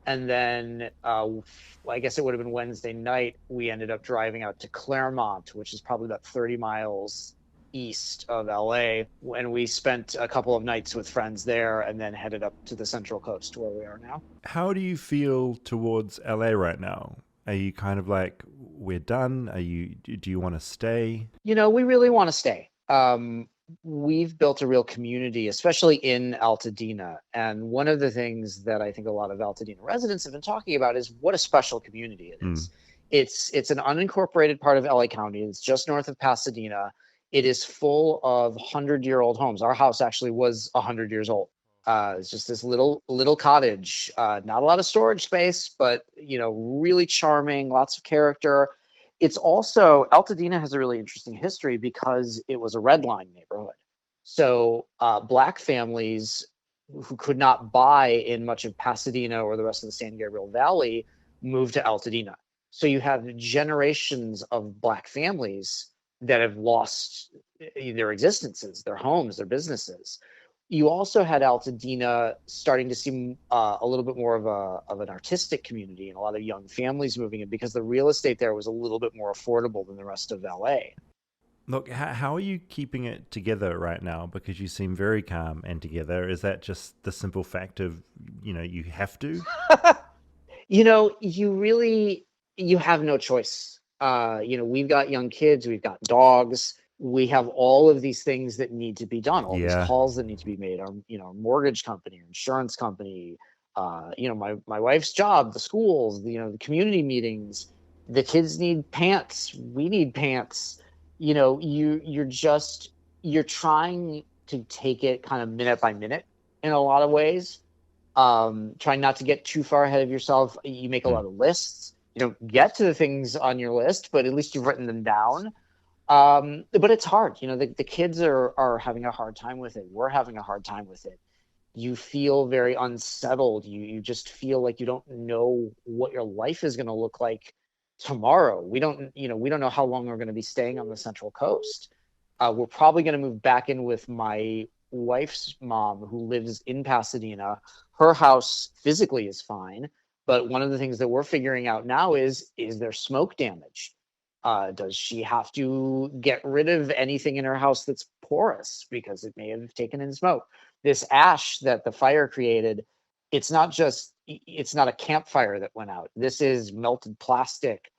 And then I guess it would have been Wednesday night, we ended up driving out to Claremont, which is probably about 30 miles east of LA, and we spent a couple of nights with friends there and then headed up to the Central Coast where we are now. How do you feel towards LA right now? Are you kind of like, we're done? Do you want to stay? We really want to stay. we've built a real community, especially in Altadena. And one of the things that I think a lot of Altadena residents have been talking about is what a special community it is. It's an unincorporated part of LA County. It's just north of Pasadena. It is full of 100-year-old homes. Our house actually was 100 years old. It's just this little cottage, not a lot of storage space, but really charming, lots of character. It's also, Altadena has a really interesting history because it was a red line neighborhood. So Black families who could not buy in much of Pasadena or the rest of the San Gabriel Valley moved to Altadena. So you have generations of Black families that have lost their existences, their homes, their businesses. You also had Altadena starting to see a little bit more of an artistic community and a lot of young families moving in because the real estate there was a little bit more affordable than the rest of LA. Look, how are you keeping it together right now? Because you seem very calm and together. Is that just the simple fact of, you have to? You have no choice. We've got young kids, we've got dogs. We have all of these things that need to be done, all these calls that need to be made. Our mortgage company, our insurance company, my wife's job, the schools, the community meetings. The kids need pants. We need pants. You're trying to take it kind of minute by minute in a lot of ways. Trying not to get too far ahead of yourself. You make a lot of lists. You don't get to the things on your list, but at least you've written them down. But it's hard. The kids are having a hard time with it. We're having a hard time with it. You feel very unsettled. You just feel like you don't know what your life is going to look like tomorrow. We don't know how long we're going to be staying on the Central Coast. We're probably going to move back in with my wife's mom who lives in Pasadena. Her house physically is fine. But one of the things that we're figuring out now is there smoke damage? Does she have to get rid of anything in her house that's porous because it may have taken in smoke? This ash that the fire created, it's not a campfire that went out. This is melted plastic,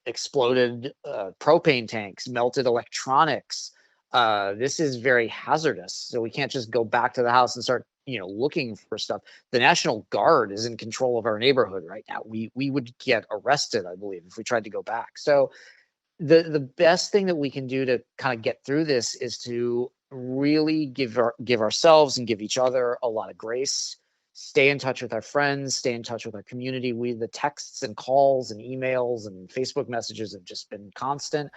exploded propane tanks, melted electronics. This is very hazardous. So we can't just go back to the house and start looking for stuff. The National Guard is in control of our neighborhood right now. We would get arrested, I believe, if we tried to go back. So the best thing that we can do to kind of get through this is to really give ourselves and give each other a lot of grace. Stay in touch with our friends, stay in touch with our community. The texts and calls and emails and Facebook messages have just been constant.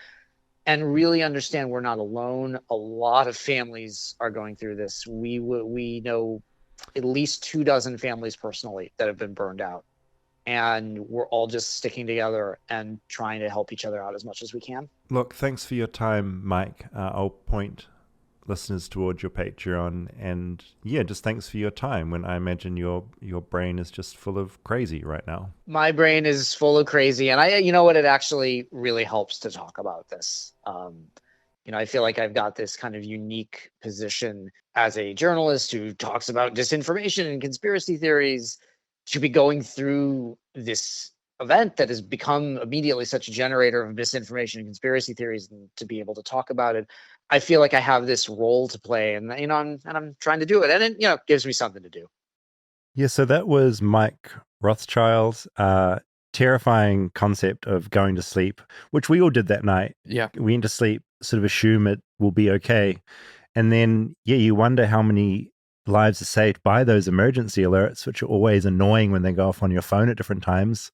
And really understand we're not alone. A lot of families are going through this. We know at least 24 families personally that have been burned out. And we're all just sticking together and trying to help each other out as much as we can. Look, thanks for your time, Mike. I'll point listeners towards your Patreon. And just thanks for your time when I imagine your brain is just full of crazy right now. My brain is full of crazy. And it actually really helps to talk about this. I feel like I've got this kind of unique position as a journalist who talks about disinformation and conspiracy theories to be going through this event that has become immediately such a generator of misinformation and conspiracy theories, and to be able to talk about it. I feel like I have this role to play, and I'm trying to do it, and it gives me something to do. Yeah, so that was Mike Rothschild's terrifying concept of going to sleep, which we all did that night. Yeah, we went to sleep, sort of assume it will be okay, and then you wonder how many lives are saved by those emergency alerts, which are always annoying when they go off on your phone at different times.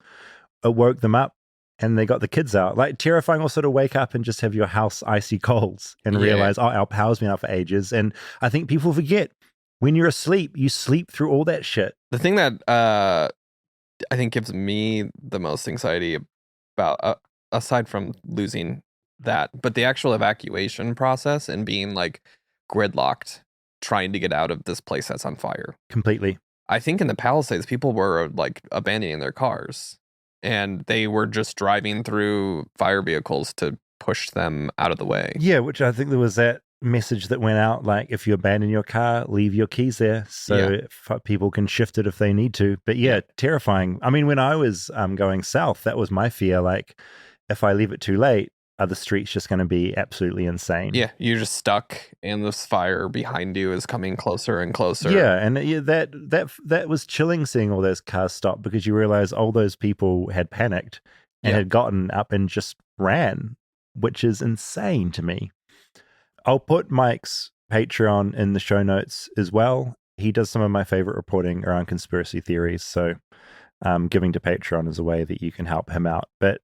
It woke them up. And they got the kids out. Like, terrifying also to wake up and just have your house icy cold and realize, our power's been out for ages. And I think people forget, when you're asleep, you sleep through all that shit. The thing that I think gives me the most anxiety about, aside from losing that, but the actual evacuation process and being like gridlocked, trying to get out of this place that's on fire. Completely. I think in the Palisades, people were like abandoning their cars. And they were just driving through fire vehicles to push them out of the way. Yeah, which I think there was that message that went out, like, if you abandon your car, leave your keys there so people can shift it if they need to. But terrifying. I mean, when I was going south, that was my fear. Like, if I leave it too late, are the streets just going to be absolutely insane? Yeah, you're just stuck, and this fire behind you is coming closer and closer. Yeah, and that was chilling seeing all those cars stop, because you realize all those people had panicked and had gotten up and just ran, which is insane to me. I'll put Mike's Patreon in the show notes as well. He does some of my favorite reporting around conspiracy theories, so giving to Patreon is a way that you can help him out. But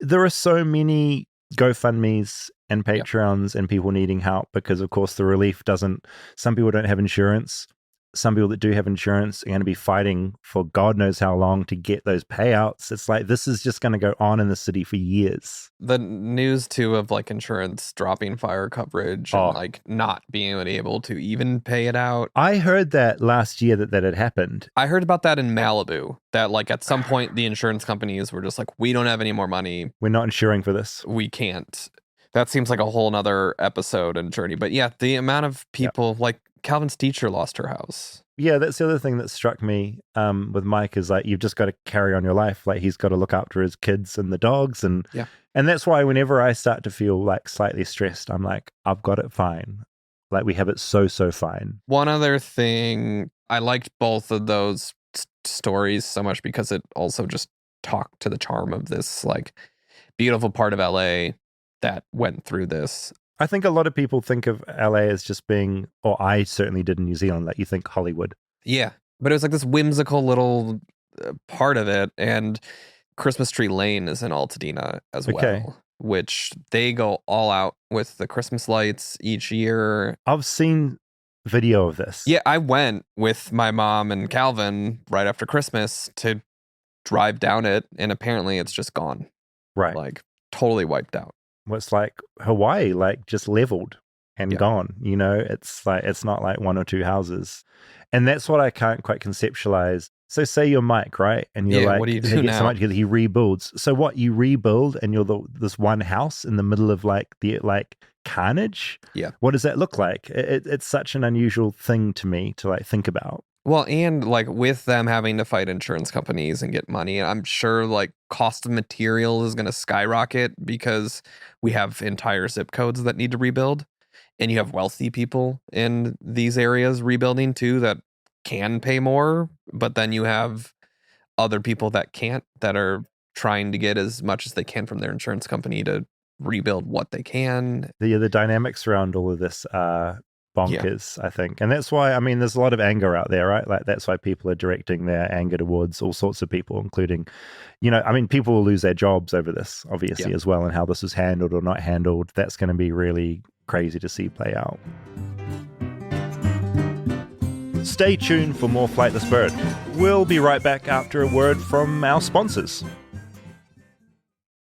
there are so many GoFundMes and Patreons and people needing help, because of course the relief doesn't, some people don't have insurance. Some people that do have insurance are going to be fighting for God knows how long to get those payouts. It's like, this is just going to go on in the city for years. The news too of like insurance dropping fire coverage and like not being able to even pay it out. I heard that last year that had happened. I heard about that in Malibu, that like at some point the insurance companies were just like, we don't have any more money. We're not insuring for this. We can't. That seems like a whole nother episode and journey. But yeah, the amount of people, like Calvin's teacher lost her house. Yeah, that's the other thing that struck me with Mike, is like, you've just got to carry on your life. Like, he's got to look after his kids and the dogs. And that's why whenever I start to feel like slightly stressed, I'm like, I've got it fine. Like, we have it so fine. One other thing, I liked both of those stories so much because it also just talked to the charm of this like beautiful part of LA that went through this. I think a lot of people think of LA as just being, or I certainly did in New Zealand, like you think Hollywood. Yeah, but it was like this whimsical little part of it. And Christmas Tree Lane is in Altadena as well, which they go all out with the Christmas lights each year. I've seen video of this. Yeah, I went with my mom and Calvin right after Christmas to drive down it, and apparently it's just gone. Right. Like totally wiped out. It's like Hawaii, like just leveled and gone, you know. It's like, it's not like one or two houses. And that's what I can't quite conceptualize. So say you're Mike, right? And you're like, what do you do now? So much, he rebuilds. So what, you rebuild and you're this one house in the middle of like the carnage? Yeah. What does that look like? It's such an unusual thing to me to like think about. Well, and like with them having to fight insurance companies and get money, I'm sure like cost of material is going to skyrocket because we have entire zip codes that need to rebuild. And you have wealthy people in these areas rebuilding too that can pay more. But then you have other people that can't, that are trying to get as much as they can from their insurance company to rebuild what they can. The dynamics around all of this are bonkers, I think. And that's why, I mean, there's a lot of anger out there, right? Like, that's why people are directing their anger towards all sorts of people, including, you know, I mean, people will lose their jobs over this, obviously, as well, and how this is handled or not handled. That's going to be really crazy to see play out. Stay tuned for more Flightless Bird. We'll be right back after a word from our sponsors.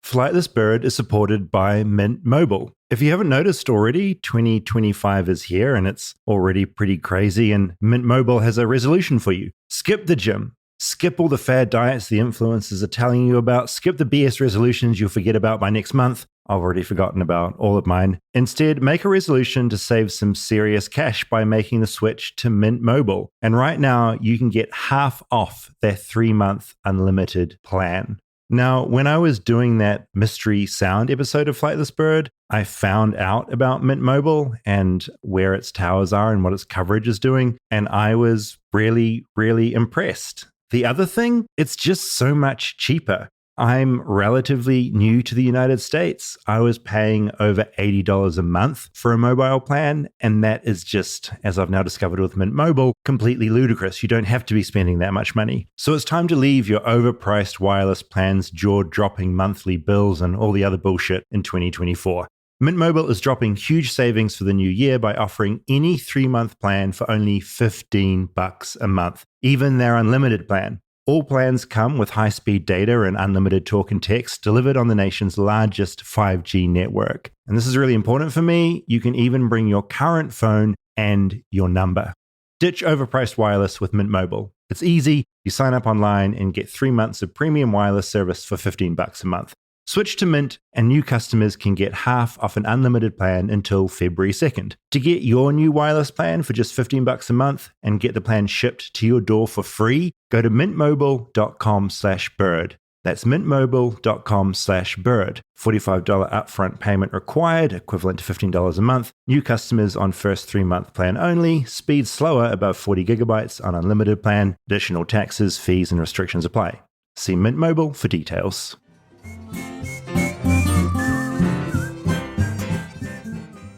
Flightless Bird is supported by Mint Mobile. If you haven't noticed already, 2025 is here and it's already pretty crazy, and Mint Mobile has a resolution for you. Skip the gym. Skip all the fad diets the influencers are telling you about. Skip the BS resolutions you'll forget about by next month. I've already forgotten about all of mine. Instead, make a resolution to save some serious cash by making the switch to Mint Mobile. And right now, you can get half off their 3-month unlimited plan. Now, when I was doing that mystery sound episode of Flightless Bird, I found out about Mint Mobile and where its towers are and what its coverage is doing, and I was really, really impressed. The other thing, it's just so much cheaper. I'm relatively new to the United States. I was paying over $80 a month for a mobile plan, and that is just, as I've now discovered with Mint Mobile, completely ludicrous. You don't have to be spending that much money. So it's time to leave your overpriced wireless plans, jaw-dropping monthly bills, and all the other bullshit in 2024. Mint Mobile is dropping huge savings for the new year by offering any 3-month plan for only $15 a month, even their unlimited plan. All plans come with high-speed data and unlimited talk and text delivered on the nation's largest 5G network. And this is really important for me. You can even bring your current phone and your number. Ditch overpriced wireless with Mint Mobile. It's easy. You sign up online and get 3 months of premium wireless service for $15 a month. Switch to Mint, and new customers can get half off an unlimited plan until February 2nd. To get your new wireless plan for just $15 a month and get the plan shipped to your door for free, go to mintmobile.com/bird. That's mintmobile.com/bird. $45 upfront payment required, equivalent to $15 a month. New customers on first 3-month plan only. Speed slower above 40 gigabytes on unlimited plan. Additional taxes, fees, and restrictions apply. See Mint Mobile for details.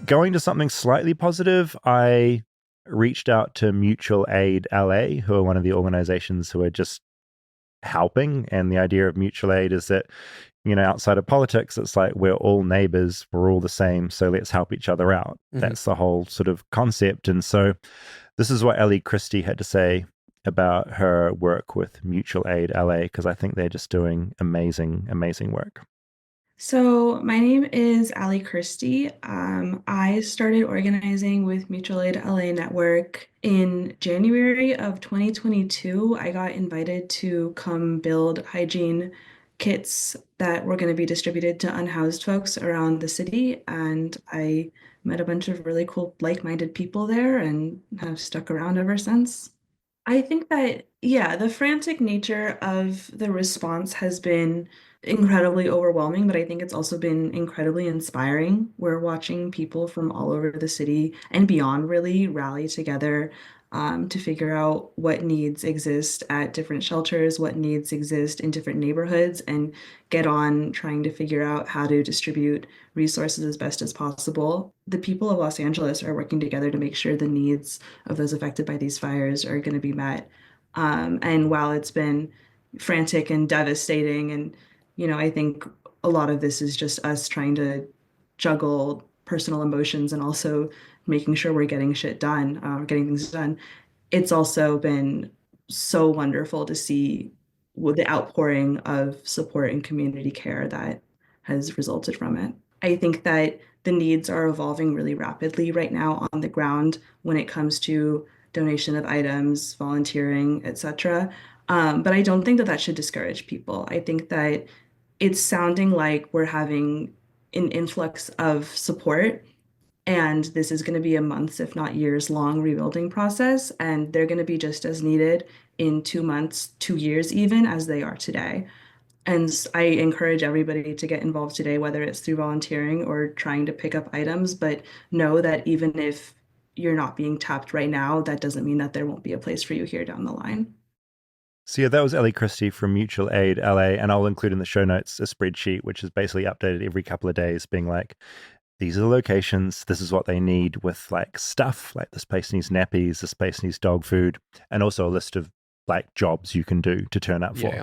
Going to something slightly positive, I reached out to Mutual Aid LA, who are one of the organizations who are just helping. And the idea of mutual aid is that, outside of politics, it's like we're all neighbors, we're all the same, so let's help each other out. Mm-hmm. That's the whole sort of concept. And so this is what Ellie Christie had to say about her work with Mutual Aid LA, because I think they're just doing amazing, amazing work. So my name is Allie Christie. I started organizing with Mutual Aid LA Network in January of 2022. I got invited to come build hygiene kits that were going to be distributed to unhoused folks around the city. And I met a bunch of really cool, like-minded people there and have stuck around ever since. I think that, the frantic nature of the response has been incredibly overwhelming, but I think it's also been incredibly inspiring. We're watching people from all over the city and beyond really rally together to figure out what needs exist at different shelters, what needs exist in different neighborhoods, and get on trying to figure out how to distribute resources as best as possible. The people of Los Angeles are working together to make sure the needs of those affected by these fires are going to be met. And while it's been frantic and devastating, and I think a lot of this is just us trying to juggle personal emotions and also making sure we're getting shit done, getting things done. It's also been so wonderful to see the outpouring of support and community care that has resulted from it. I think that the needs are evolving really rapidly right now on the ground when it comes to donation of items, volunteering, etc. But I don't think that should discourage people. I think that it's sounding like we're having an influx of support, and this is going to be a months, if not years long rebuilding process. And they're going to be just as needed in 2 months, 2 years, even as they are today. And I encourage everybody to get involved today, whether it's through volunteering or trying to pick up items, but know that even if you're not being tapped right now, that doesn't mean that there won't be a place for you here down the line. So that was Ellie Christie from Mutual Aid LA, and I'll include in the show notes a spreadsheet which is basically updated every couple of days, being like, these are the locations, this is what they need with like stuff, like this place needs nappies, this place needs dog food, and also a list of like jobs you can do to turn up for. Yeah.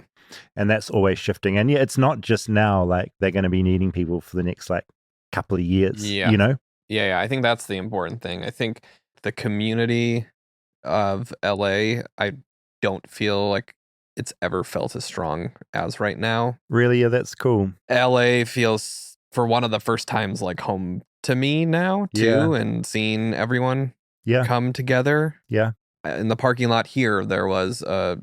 And that's always shifting. And it's not just now, like they're going to be needing people for the next like couple of years, Yeah, I think that's the important thing. I think the community of LA, I don't feel like it's ever felt as strong as right now. Really? Yeah, that's cool. LA feels, for one of the first times, like home to me now, too, and seeing everyone come together. Yeah. In the parking lot here, there was a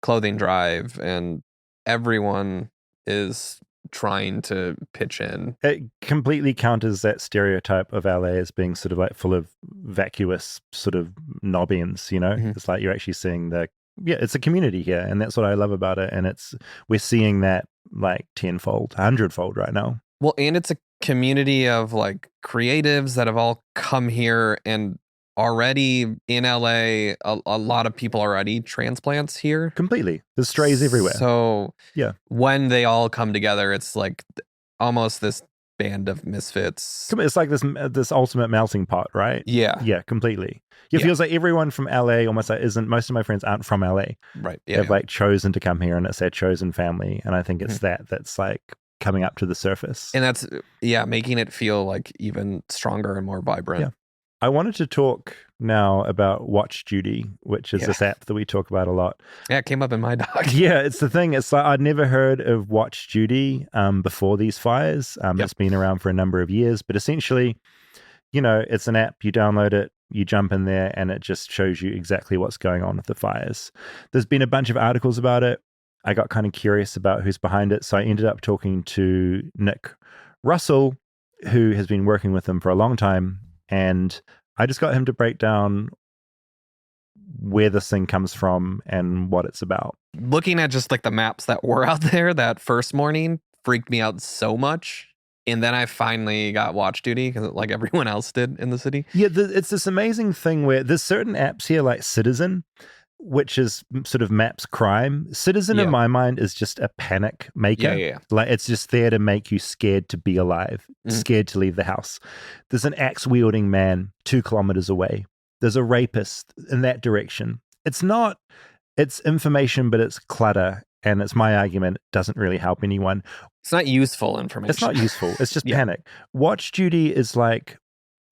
clothing drive, and everyone is trying to pitch in. It completely counters that stereotype of LA as being sort of like full of vacuous sort of nobbians, Mm-hmm. It's like you're actually seeing it's a community here, and that's what I love about it. And we're seeing that like 10-fold, 100-fold right now. Well, and it's a community of like creatives that have all come here, and already in LA, a lot of people already transplants here. Completely. There's strays everywhere. So when they all come together, it's like almost this band of misfits. It's like this ultimate melting pot, right? Yeah. Yeah, completely. It feels like everyone from LA almost like most of my friends aren't from LA. Right. They've like chosen to come here, and it's their chosen family. And I think it's that's like coming up to the surface. And that's, making it feel like even stronger and more vibrant. Yeah. I wanted to talk now about Watch Duty, which is this app that we talk about a lot. Yeah, it came up in my doc. Yeah, it's the thing. It's like I'd never heard of Watch Duty before these fires. It's been around for a number of years, but essentially, it's an app. You download it, you jump in there, and it just shows you exactly what's going on with the fires. There's been a bunch of articles about it. I got kind of curious about who's behind it, so I ended up talking to Nick Russell, who has been working with them for a long time. And I just got him to break down where this thing comes from and what it's about. Looking at just like the maps that were out there that first morning freaked me out so much. And then I finally got watch duty because like everyone else did in the city. Yeah, it's this amazing thing where there's certain apps here like Citizen, which is sort of maps crime. Citizen in my mind is just a panic maker. Yeah. Like it's just there to make you scared to be alive, scared to leave the house. There's an axe wielding man 2 kilometers away. There's a rapist in that direction. It's information, but it's clutter. And it's my argument, it doesn't really help anyone. It's not useful information. It's not useful. It's just panic. Watch duty is like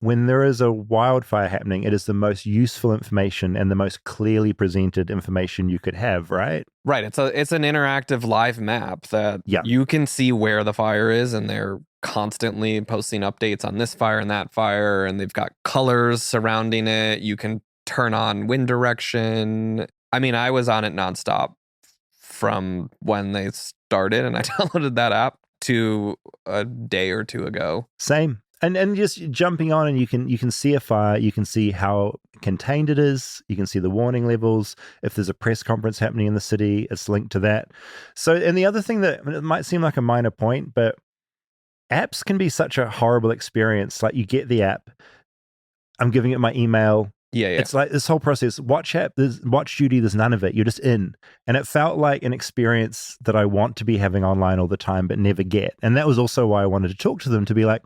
when there is a wildfire happening, it is the most useful information and the most clearly presented information you could have, right? Right. It's an interactive live map that you can see where the fire is, and they're constantly posting updates on this fire and that fire, and they've got colors surrounding it. You can turn on wind direction. I mean, I was on it nonstop from when they started, and I downloaded that app to a day or two ago. Same. And just jumping on, and you can see a fire, you can see how contained it is, you can see the warning levels. If there's a press conference happening in the city, it's linked to that. So, and the other thing that it might seem like a minor point, but apps can be such a horrible experience. Like you get the app, I'm giving it my email. Yeah. It's like this whole process. Watch duty, there's none of it. You're just in. And it felt like an experience that I want to be having online all the time, but never get. And that was also why I wanted to talk to them, to be like,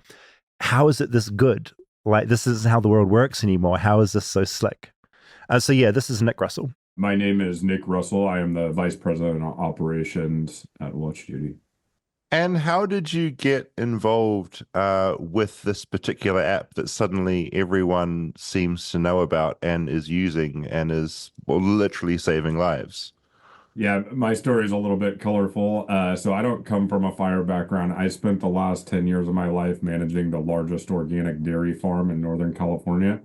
how is it this good? Like, this isn't how the world works anymore. How is this so slick? So yeah, this is Nick Russell. My name is Nick Russell. I am the Vice President of Operations at Watch Duty. And how did you get involved with this particular app that suddenly everyone seems to know about and is using and is literally saving lives? Yeah, my story is a little bit colorful. So I don't come from a fire background. I spent the last 10 years of my life managing the largest organic dairy farm in Northern California.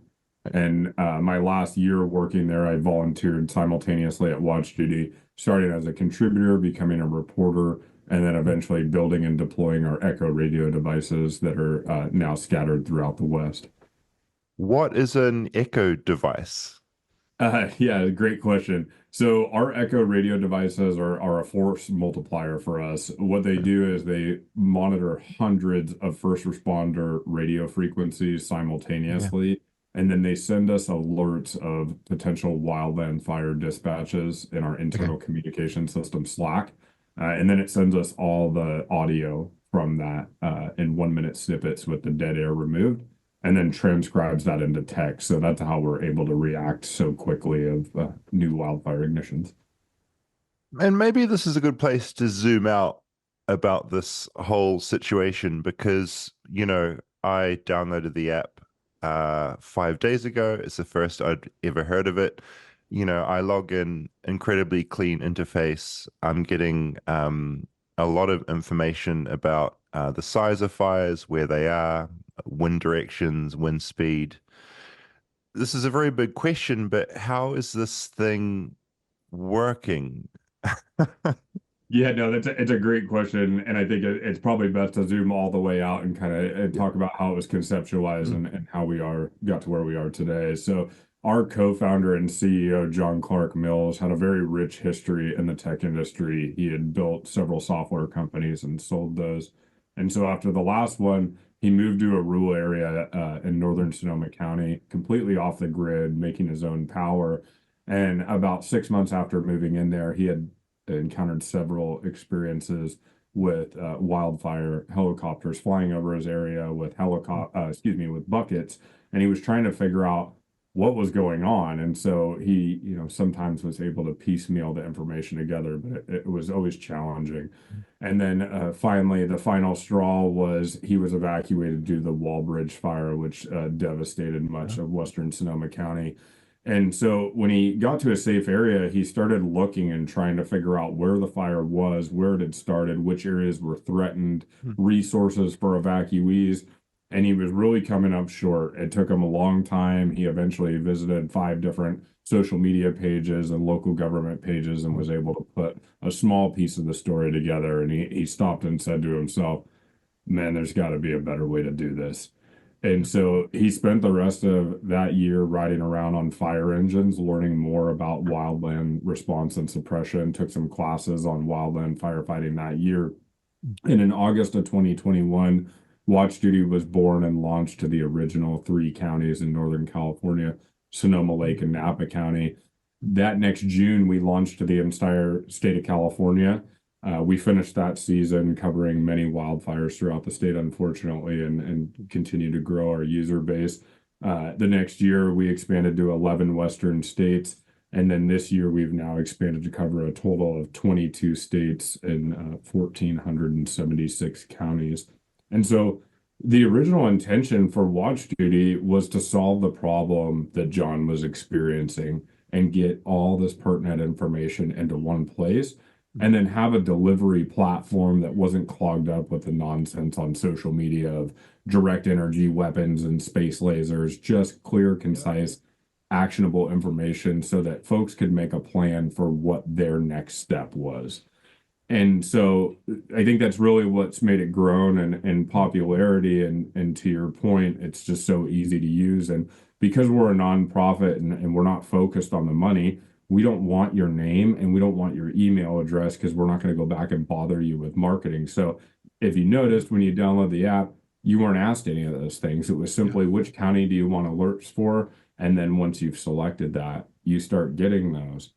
And my last year working there, I volunteered simultaneously at Watch Duty, starting as a contributor, becoming a reporter, and then eventually building and deploying our Echo radio devices that are now scattered throughout the West. What is an Echo device? Yeah, great question. So our Echo radio devices are a force multiplier for us. What they do is they monitor hundreds of first responder radio frequencies simultaneously, and then they send us alerts of potential wildland fire dispatches in our internal communication system, Slack. And then it sends us all the audio from that in 1-minute snippets with the dead air removed, and then transcribes that into text. So that's how we're able to react so quickly of new wildfire ignitions. And maybe this is a good place to zoom out about this whole situation because, I downloaded the app 5 days ago. It's the first I'd ever heard of it. I log in, incredibly clean interface. I'm getting a lot of information about the size of fires, where they are, wind directions, wind speed. This is a very big question, but how is this thing working? Yeah, no, it's a great question, and I think it's probably best to zoom all the way out and kind of talk about how it was conceptualized and how we got to where we are today. So our co-founder and CEO, John Clark Mills, had a very rich history in the tech industry. He had built several software companies and sold those. And so after the last one, he moved to a rural area in northern Sonoma County, completely off the grid, making his own power. And about 6 months after moving in there, he had encountered several experiences with wildfire helicopters flying over his area with with buckets. And he was trying to figure out what was going on. And so he, sometimes was able to piecemeal the information together, but it was always challenging. And then finally, the final straw was he was evacuated due to the Wallbridge fire, which devastated much of western Sonoma County. And so when he got to a safe area, he started looking and trying to figure out where the fire was, where it had started, which areas were threatened, resources for evacuees. And he was really coming up short. It took him a long time. He eventually visited 5 different social media pages and local government pages and was able to put a small piece of the story together. And he stopped and said to himself, man, there's got to be a better way to do this. And so he spent the rest of that year riding around on fire engines, learning more about wildland response and suppression, took some classes on wildland firefighting that year. And in August of 2021, Watch Duty was born and launched to the original three counties in Northern California, Sonoma Lake and Napa County. That next June, we launched to the entire state of California. We finished that season covering many wildfires throughout the state, unfortunately, and continue to grow our user base. The next year, we expanded to 11 Western states. And then this year, we've now expanded to cover a total of 22 states and 1,476 counties. And so the original intention for Watch Duty was to solve the problem that John was experiencing and get all this pertinent information into one place, and then have a delivery platform that wasn't clogged up with the nonsense on social media of direct energy weapons and space lasers, just clear, concise, actionable information so that folks could make a plan for what their next step was. And so I think that's really what's made it grown and popularity. And to your point, it's just so easy to use. And because we're a nonprofit and we're not focused on the money, we don't want your name and we don't want your email address because we're not going to go back and bother you with marketing. So if you noticed when you download the app, you weren't asked any of those things. It was simply which county do you want alerts for? And then once you've selected that, you start getting those.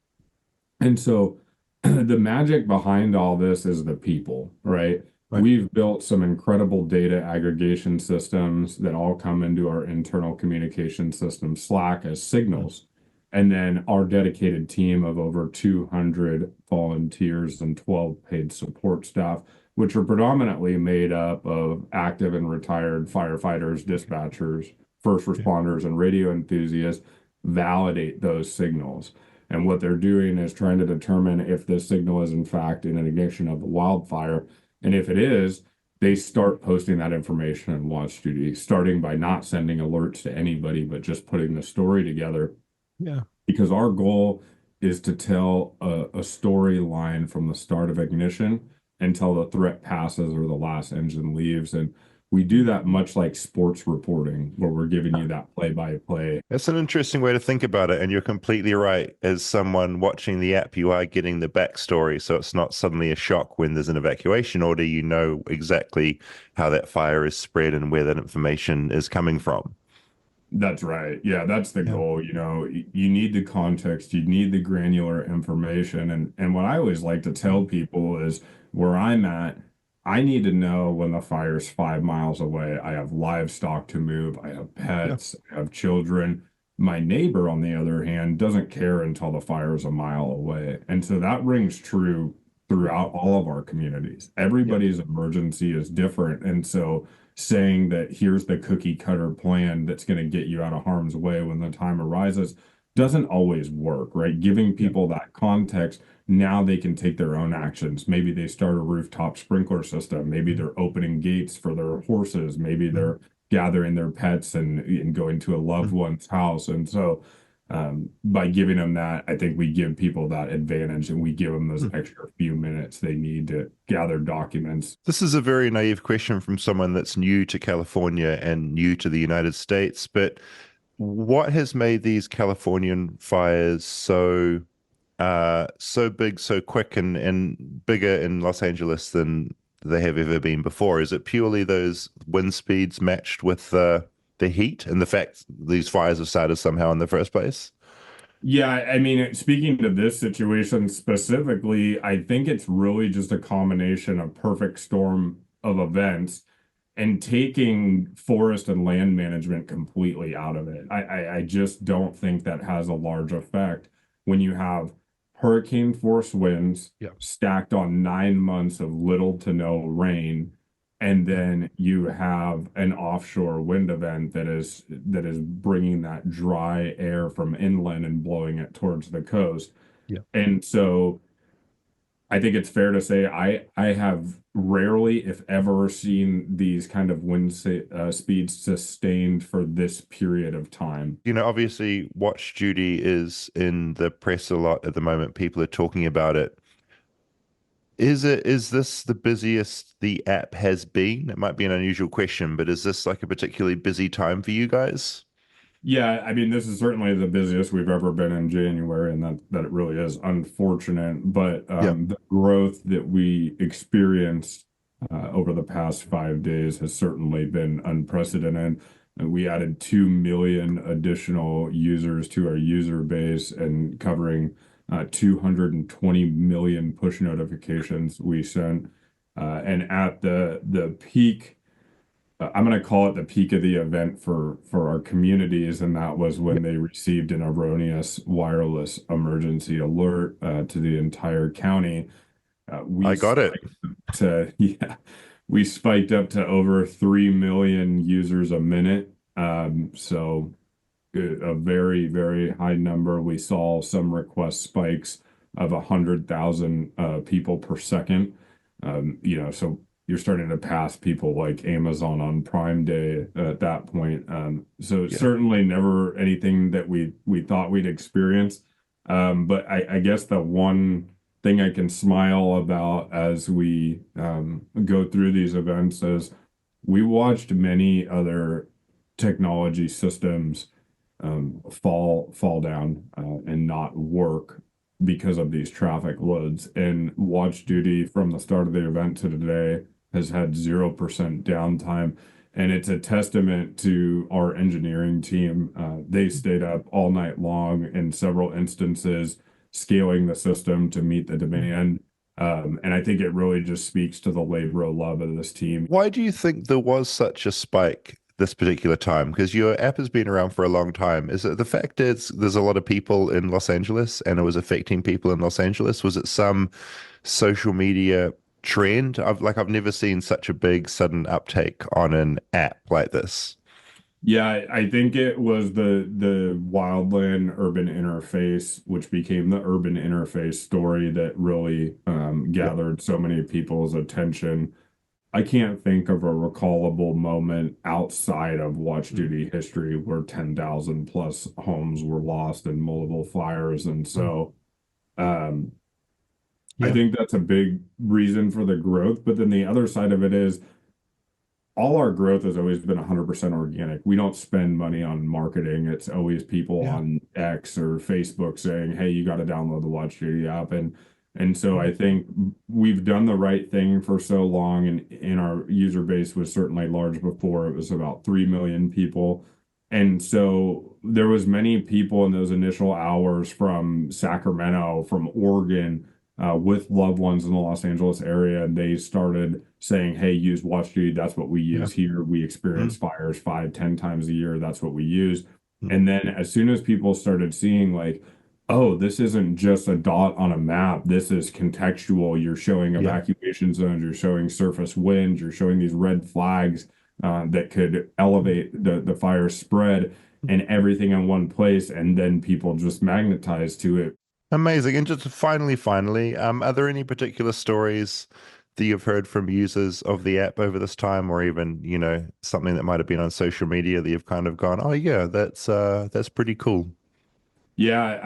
And so the magic behind all this is the people, right? We've built some incredible data aggregation systems that all come into our internal communication system, Slack, as signals. And then our dedicated team of over 200 volunteers and 12 paid support staff, which are predominantly made up of active and retired firefighters, dispatchers, first responders, and radio enthusiasts, validate those signals. And what they're doing is trying to determine if this signal is in fact an ignition of a wildfire. And if it is, they start posting that information in Watch Duty, starting by not sending alerts to anybody, but just putting the story together. Yeah. Because our goal is to tell a storyline from the start of ignition until the threat passes or the last engine leaves. And we do that much like sports reporting, where we're giving you that play-by-play. That's an interesting way to think about it. And you're completely right. As someone watching the app, you are getting the backstory. So it's not suddenly a shock when there's an evacuation order. You know exactly how that fire is spread and where that information is coming from. That's right. Yeah, that's the goal. You know, you need the context, you need the granular information. And what I always like to tell people is where I'm at, I need to know when the fire's 5 miles away. I have livestock to move, I have pets, I have children. My neighbor, on the other hand, doesn't care until the fire is a mile away. And so that rings true throughout all of our communities. Everybody's emergency is different. And so saying that here's the cookie cutter plan that's going to get you out of harm's way when the time arises doesn't always work, right? Giving people that context, now they can take their own actions. Maybe they start a rooftop sprinkler system. Maybe they're opening gates for their horses. Maybe they're gathering their pets and going to a loved one's house. And so by giving them that, I think we give people that advantage and we give them those extra few minutes they need to gather documents. This is a very naive question from someone that's new to California and new to the United States, but what has made these Californian fires so big, so quick, and bigger in Los Angeles than they have ever been before? Is it purely those wind speeds matched with the heat and the fact these fires have started somehow in the first place? Yeah, I mean, speaking to this situation specifically, I think it's really just a combination of perfect storm of events and taking forest and land management completely out of it. I just don't think that has a large effect when you have hurricane force winds stacked on 9 months of little to no rain, and then you have an offshore wind event that is bringing that dry air from inland and blowing it towards the coast. And so I think it's fair to say I have rarely, if ever, seen these kind of wind speeds sustained for this period of time. You know, obviously, Watch Duty is in the press a lot at the moment. People are talking about it. Is this the busiest the app has been? It might be an unusual question, but is this like a particularly busy time for you guys? Yeah, I mean, this is certainly the busiest we've ever been in January, and that it really is unfortunate. But Yeah, the growth that we experienced over the past 5 days has certainly been unprecedented. We added 2 million additional users to our user base and covering 220 million push notifications we sent. And at the peak, I'm going to call it the peak of the event for our communities, and that was yeah, when they received an erroneous wireless emergency alert to the entire county. We I got it. spiked to yeah, we spiked up to over 3 million users a minute. So a very, very high number. We saw some request spikes of 100,000 people per second. So you're starting to pass people like Amazon on Prime Day at that point. So Yeah. certainly never anything that we thought we'd experience. But I guess the one thing I can smile about as we go through these events is we watched many other technology systems fall down and not work because of these traffic loads. And Watch Duty from the start of the event to today has had 0% downtime. And it's a testament to our engineering team. They stayed up all night long in several instances, scaling the system to meet the demand. And I think it really just speaks to the labor of love of this team. Why do you think there was such a spike this particular time? Because your app has been around for a long time. Is it the fact is there's a lot of people in Los Angeles and it was affecting people in Los Angeles? Was it some social media trend? I've never seen such a big sudden uptake on an app like this. Yeah, I think it was the wildland urban interface, which became the urban interface story that really Yeah. gathered so many people's attention. I can't think of a recallable moment outside of Watch Duty history where 10,000 plus homes were lost in multiple fires. And so um, I Yeah. think that's a big reason for the growth. But then the other side of it is all our growth has always been 100% organic. We don't spend money on marketing. It's always people Yeah. on X or Facebook saying, "Hey, you got to download the Watch Duty app." And so I think we've done the right thing for so long, and our user base was certainly large before. It was about 3 million people. And so there was many people in those initial hours from Sacramento, from Oregon, with loved ones in the Los Angeles area, and they started saying, "Hey, use Watch Duty. That's what we Yeah. use here. We experience Mm. fires 5, 10 times a year. That's what we use." Mm. And then as soon as people started seeing like, "Oh, this isn't just a dot on a map. This is contextual. You're showing Yeah. evacuation zones. You're showing surface winds. You're showing these red flags that could elevate the fire spread." And everything in one place, and then people just magnetized to it. Amazing. And just finally, are there any particular stories that you've heard from users of the app over this time, or even, something that might have been on social media that you've kind of gone, oh yeah, that's pretty cool. Yeah,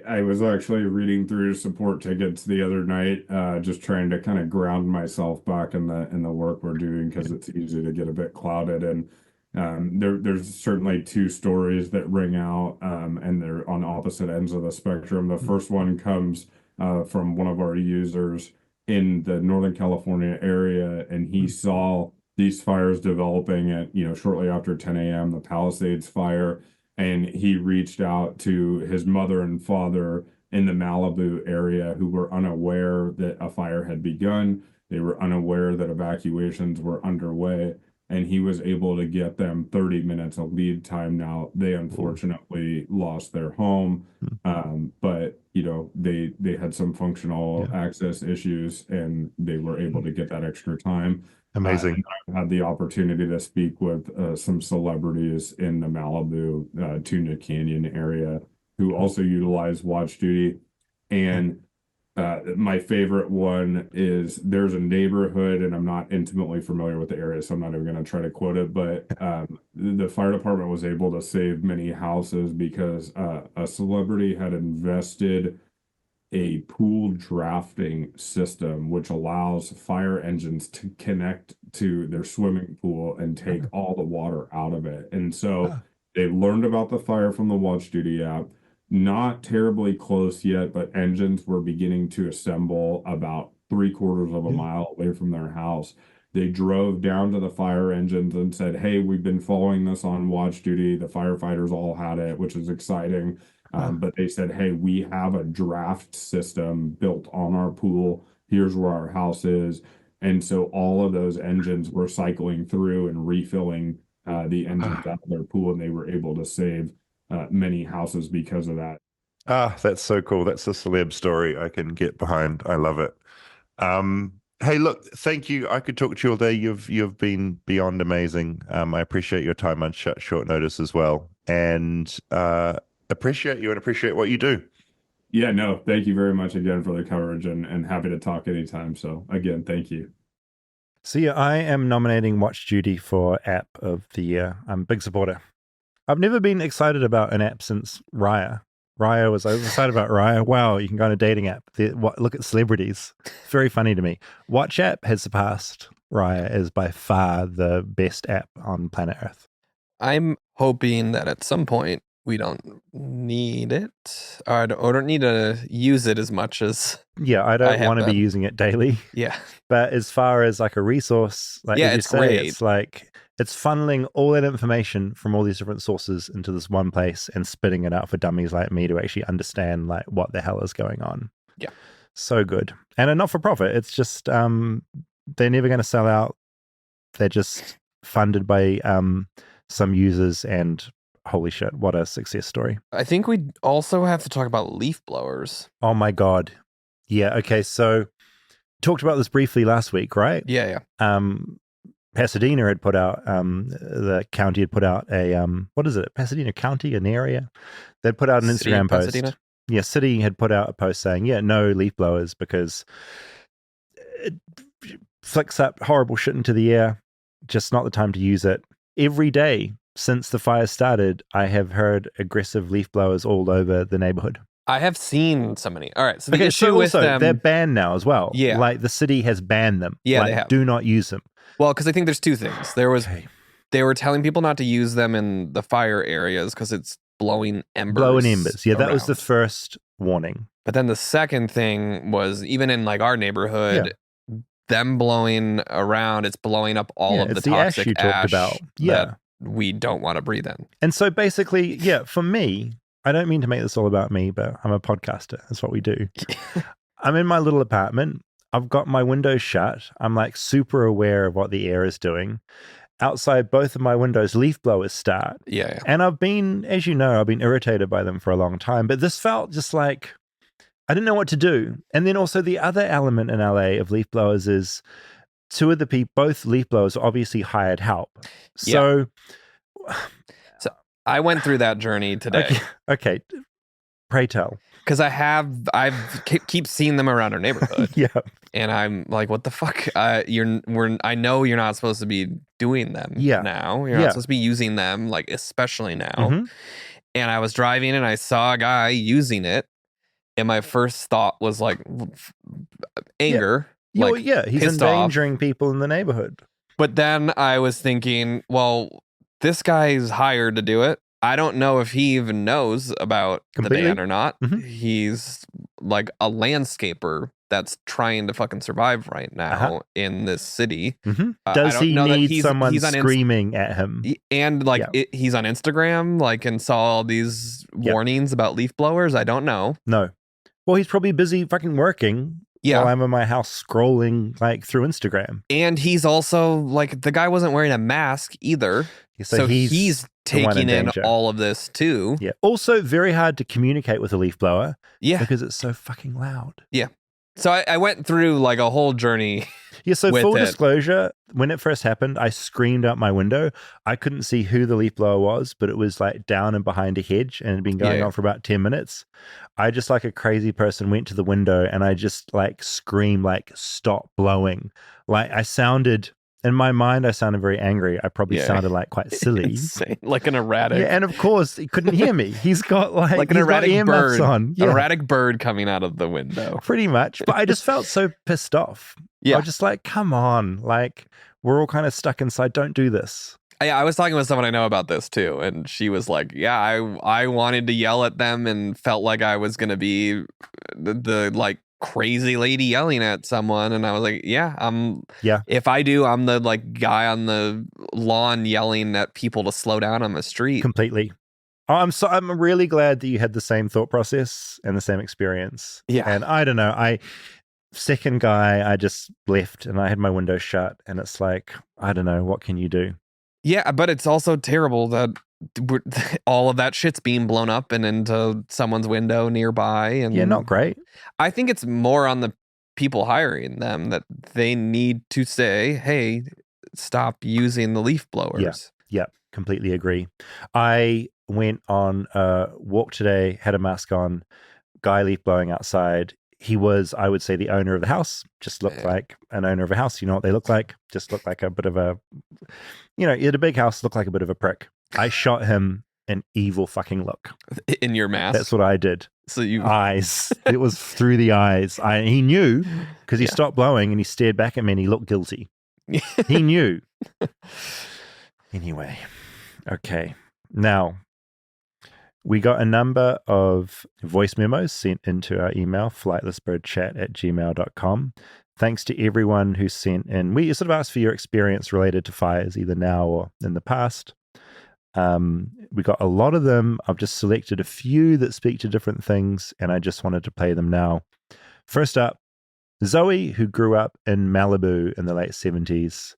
I was actually reading through support tickets the other night, just trying to kind of ground myself back in the work we're doing because it's easy to get a bit clouded. And there's certainly two stories that ring out, and they're on opposite ends of the spectrum. The first one comes from one of our users in the Northern California area, and he saw these fires developing at, shortly after 10 a.m., the Palisades fire, and he reached out to his mother and father in the Malibu area who were unaware that a fire had begun. They were unaware that evacuations were underway, and he was able to get them 30 minutes of lead time. Now, they unfortunately lost their home, but they had some functional Yeah. access issues, and they were able to get that extra time. Amazing. And I've had the opportunity to speak with some celebrities in the Malibu, Tuna Canyon area who also utilize Watch Duty. And my favorite one is there's a neighborhood, and I'm not intimately familiar with the area, so I'm not even going to try to quote it, but the fire department was able to save many houses because a celebrity had invested a pool drafting system, which allows fire engines to connect to their swimming pool and take all the water out of it. And so they learned about the fire from the Watch Duty app. Not terribly close yet, but engines were beginning to assemble about 3/4 of a mile away from their house. They drove down to the fire engines and said, "Hey, we've been following this on Watch Duty." The firefighters all had it, which is exciting. But they said, "Hey, we have a draft system built on our pool. Here's where our house is." And so all of those engines were cycling through and refilling the engines out of their pool, and they were able to save many houses because of that. That's so cool. That's a celeb story I can get behind. I love it. Hey, look, thank you. I could talk to you all day. You've been beyond amazing. I appreciate your time on short notice as well, and appreciate you and appreciate what you do. Yeah, no, thank you very much again for the coverage, and happy to talk anytime. So again, thank you. So yeah, I am nominating Watch Duty for App of the Year. I'm a big supporter. I've never been excited about an app since Raya. I was excited about Raya. Wow, you can go on a dating app. Look at celebrities. It's very funny to me. Watch app has surpassed Raya as by far the best app on planet Earth. I'm hoping that at some point we don't need it. Or I don't need to use it as much as I don't want to be using it daily. Yeah. But as far as like a resource, like yeah, as you it's say, great. It's like it's funneling all that information from all these different sources into this one place and spitting it out for dummies like me to actually understand like what the hell is going on. Yeah. So good. And a not-for-profit. It's just they're never going to sell out. They're just funded by some users, and holy shit, what a success story. I think we also have to talk about leaf blowers. Oh my God. Yeah, okay, so talked about this briefly last week, right? Yeah. Pasadena had put out, the county had put out a, what is it? Pasadena County, an area? They'd put out an City Instagram of post. Pasadena? Yeah, city had put out a post saying, no leaf blowers because it flicks up horrible shit into the air. Just not the time to use it. Every day since the fire started, I have heard aggressive leaf blowers all over the neighborhood. I have seen so many. All right, so the issue with them, they're banned now as well. Yeah, like the city has banned them. Yeah, like, they have. Do not use them. Well, because I think there's two things. They were telling people not to use them in the fire areas because it's blowing embers. Yeah, that was the first warning. But then the second thing was even in like our neighborhood, them blowing around, it's blowing up all of the toxic ash you talked about. That we don't want to breathe in. And so basically, for me, I don't mean to make this all about me, but I'm a podcaster. That's what we do. I'm in my little apartment. I've got my windows shut. I'm like super aware of what the air is doing. Outside both of my windows, leaf blowers start. Yeah. And I've been, as you know, I've been irritated by them for a long time. But this felt just like I didn't know what to do. And then also the other element in LA of leaf blowers is two of the people, both leaf blowers, obviously hired help. So I went through that journey today. Okay. Pray tell. Because I've keep seeing them around our neighborhood. And I'm like, what the fuck? I know you're not supposed to be doing them now. You're not supposed to be using them, like especially now. Mm-hmm. And I was driving and I saw a guy using it. And my first thought was like anger. He's endangering people in the neighborhood. But then I was thinking, well, this guy's hired to do it. I don't know if he even knows about the ban or not. Mm-hmm. He's like a landscaper that's trying to fucking survive right now in this city. Mm-hmm. Does he need someone screaming at him? And like he's on Instagram, like, and saw all these warnings about leaf blowers. I don't know. No. Well, he's probably busy fucking working. While I'm in my house scrolling like through Instagram. And he's also like, the guy wasn't wearing a mask either. So he's taking in all of this too. Yeah. Also very hard to communicate with a leaf blower. Yeah. Because it's so fucking loud. Yeah. So I went through like a whole journey. So full disclosure, when it first happened, I screamed out my window. I couldn't see who the leaf blower was, but it was like down and behind a hedge and it had been going on for about 10 minutes. I just like a crazy person went to the window and I just like screamed like, stop blowing. Like I sounded in my mind, I sounded very angry. I probably sounded like quite silly. Insane. Like an erratic. Yeah, and of course, he couldn't hear me. He's got like an he's got erratic earmuffs bird. on. Yeah. An erratic bird coming out of the window. Pretty much. But I just felt so pissed off. Yeah. I was just like, come on. Like, we're all kind of stuck inside. Don't do this. I was talking with someone I know about this too, and she was like, yeah, I wanted to yell at them and felt like I was going to be the like crazy lady yelling at someone, and I was like, if I do, I'm the like guy on the lawn yelling at people to slow down on the street. Completely. I'm really glad that you had the same thought process and the same experience. Yeah. And I don't know, second guy, I just left and I had my window shut, and it's like, I don't know, what can you do? Yeah, but it's also terrible that all of that shit's being blown up and into someone's window nearby. And yeah, not great. I think it's more on the people hiring them that they need to say, hey, stop using the leaf blowers. Yeah, completely agree. I went on a walk today, had a mask on, guy leaf blowing outside. He was, I would say, the owner of the house. Just looked like an owner of a house. You know what they look like? Just looked like a bit of a, you know, he had a big house, looked like a bit of a prick. I shot him an evil fucking look. In your mask? That's what I did. So you... Eyes. It was through the eyes. He knew, because he stopped blowing and he stared back at me and he looked guilty. He knew. Anyway. Okay. Now, we got a number of voice memos sent into our email, flightlessbirdchat@gmail.com. Thanks to everyone who sent in. We sort of asked for your experience related to fires, either now or in the past. We got a lot of them. I've just selected a few that speak to different things, and I just wanted to play them now. First up, Zoe, who grew up in Malibu in the late 70s.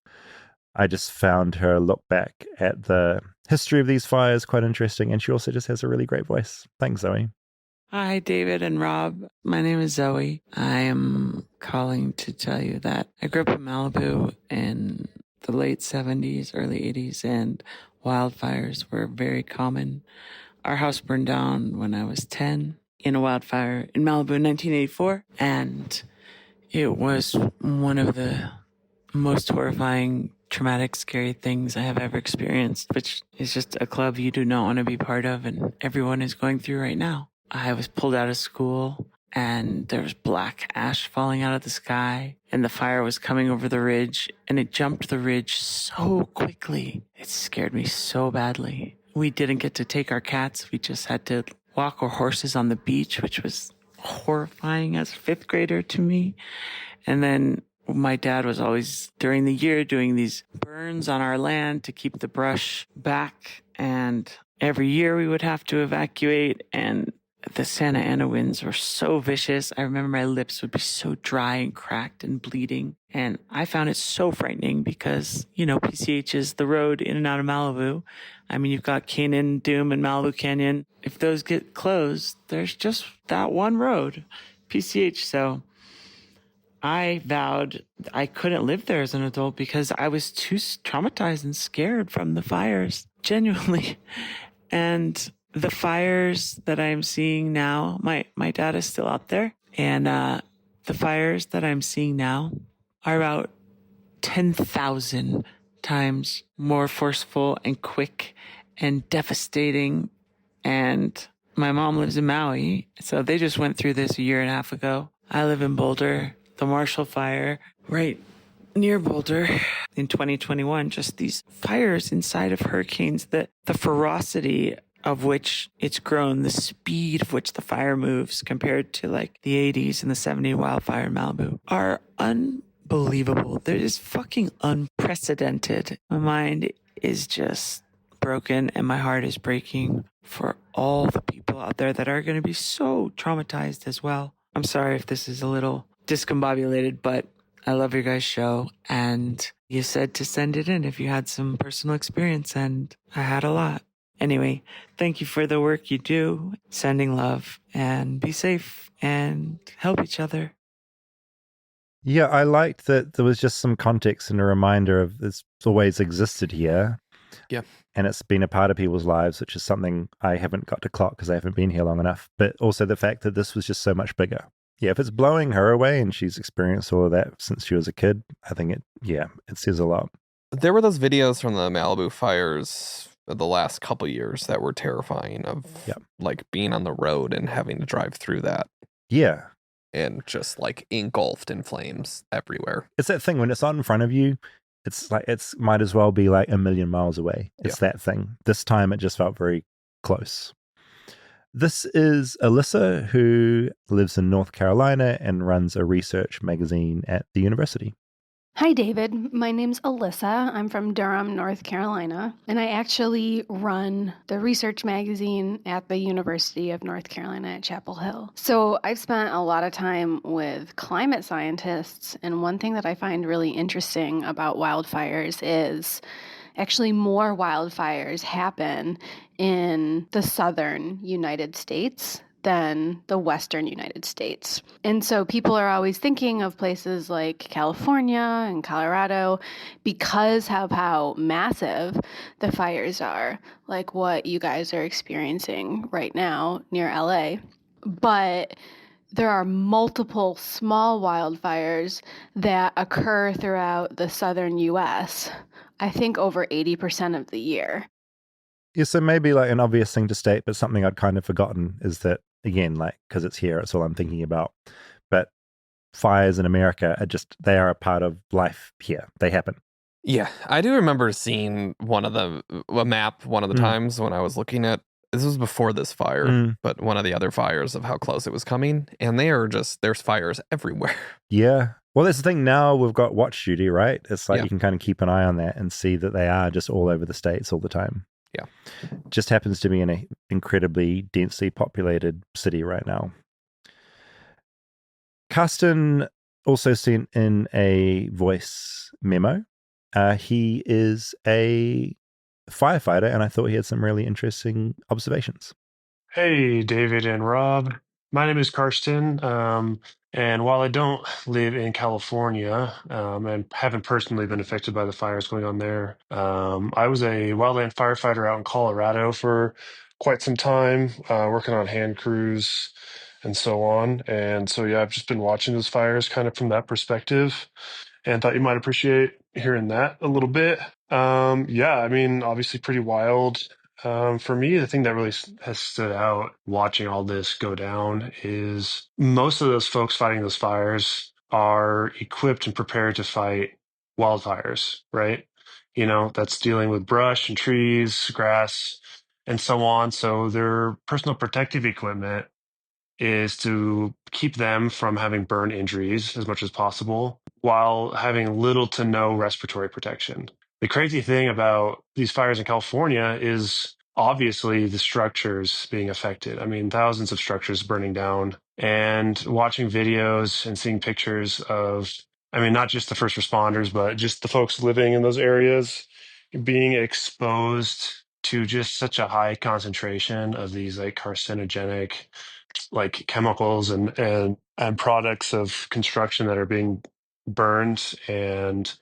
I just found her look back at the history of these fires quite interesting, and she also just has a really great voice. Thanks, Zoe. Hi, David and Rob. My name is Zoe. I am calling to tell you that I grew up in Malibu in the late 70s, early 80s, and wildfires were very common. Our house burned down when I was 10 in a wildfire in Malibu in 1984, and it was one of the most horrifying, traumatic, scary things I have ever experienced, which is just a club you do not want to be part of, and everyone is going through right now. I was pulled out of school, and there was black ash falling out of the sky, and the fire was coming over the ridge, and it jumped the ridge so quickly. It scared me so badly. We didn't get to take our cats. We just had to walk our horses on the beach, which was horrifying as a fifth grader to me. And then my dad was always, during the year, doing these burns on our land to keep the brush back. And every year we would have to evacuate, and the Santa Ana winds were so vicious. I remember my lips would be so dry and cracked and bleeding. And I found it so frightening because, you know, PCH is the road in and out of Malibu. I mean, you've got Canyon, Doom, and Malibu Canyon. If those get closed, there's just that one road, PCH. So I vowed I couldn't live there as an adult because I was too traumatized and scared from the fires, genuinely. And the fires that I'm seeing now, my dad is still out there, and the fires that I'm seeing now are about 10,000 times more forceful and quick and devastating. And my mom lives in Maui, so they just went through this a year and a half ago. I live in Boulder, the Marshall Fire, right near Boulder in 2021. Just these fires inside of hurricanes, the ferocity of which it's grown, the speed of which the fire moves compared to like the 80s and the 70s wildfire in Malibu are unbelievable. They're just fucking unprecedented. My mind is just broken and my heart is breaking for all the people out there that are going to be so traumatized as well. I'm sorry if this is a little discombobulated, but I love your guys' show, and you said to send it in if you had some personal experience, and I had a lot. Anyway, thank you for the work you do. Sending love, and be safe and help each other. Yeah, I liked that there was just some context and a reminder of this always existed here. Yeah. And it's been a part of people's lives, which is something I haven't got to clock because I haven't been here long enough. But also the fact that this was just so much bigger. Yeah, if it's blowing her away and she's experienced all of that since she was a kid, I think it says a lot. There were those videos from the Malibu fires of the last couple years that were terrifying of like being on the road and having to drive through that. Yeah. And just like engulfed in flames everywhere. It's that thing when it's not in front of you, it's like it's might as well be like a million miles away. It's that thing. This time it just felt very close. This is Alyssa, who lives in North Carolina and runs a research magazine at the university. Hi, David. My name's Alyssa. I'm from Durham, North Carolina, and I actually run the research magazine at the University of North Carolina at Chapel Hill. So I've spent a lot of time with climate scientists, and one thing that I find really interesting about wildfires is actually more wildfires happen in the southern United States than the western United States. And so people are always thinking of places like California and Colorado because of how massive the fires are, like what you guys are experiencing right now near LA. But there are multiple small wildfires that occur throughout the southern US, I think over 80% of the year. Yeah, so maybe like an obvious thing to state, but something I'd kind of forgotten is that, again, like, because it's here, it's all I'm thinking about. But fires in America they are a part of life here. They happen. Yeah, I do remember seeing a map one of the times when I was looking at, this was before this fire, but one of the other fires of how close it was coming. And there's fires everywhere. Yeah. Well, that's the thing. Now we've got watch duty, right? It's like you can kind of keep an eye on that and see that they are just all over the States all the time. Yeah. Just happens to be in an incredibly densely populated city right now. Carsten also sent in a voice memo. He is a firefighter, and I thought he had some really interesting observations. Hey, David and Rob. My name is Karsten, and while I don't live in California and haven't personally been affected by the fires going on there, I was a wildland firefighter out in Colorado for quite some time, working on hand crews and so on. And so, yeah, I've just been watching those fires kind of from that perspective and thought you might appreciate hearing that a little bit. Yeah, I mean, obviously pretty wild. For me, the thing that really has stood out watching all this go down is most of those folks fighting those fires are equipped and prepared to fight wildfires, right? You know, that's dealing with brush and trees, grass, and so on. So their personal protective equipment is to keep them from having burn injuries as much as possible while having little to no respiratory protection. The crazy thing about these fires in California is obviously the structures being affected. I mean, thousands of structures burning down, and watching videos and seeing pictures of, I mean, not just the first responders, but just the folks living in those areas being exposed to just such a high concentration of these like carcinogenic like chemicals and products of construction that are being burned, and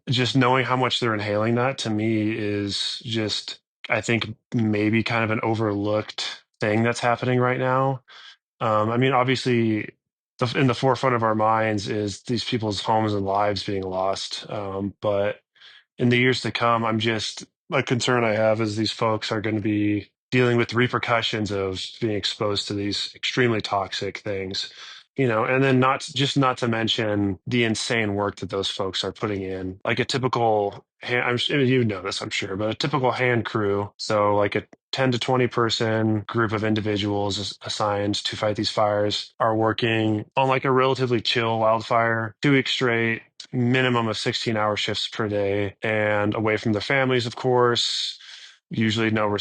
just knowing how much they're inhaling, that to me is just, I think, maybe kind of an overlooked thing that's happening right now. I mean, obviously in the forefront of our minds is these people's homes and lives being lost, but in the years to come, I'm just, a concern I have is these folks are going to be dealing with the repercussions of being exposed to these extremely toxic things, you know, and then not to mention the insane work that those folks are putting in. Like a typical you know this, I'm sure, but a typical hand crew, so like a 10 to 20 person group of individuals assigned to fight these fires, are working on like a relatively chill wildfire 2 weeks straight, minimum of 16-hour shifts per day, and away from their families, of course. Usually no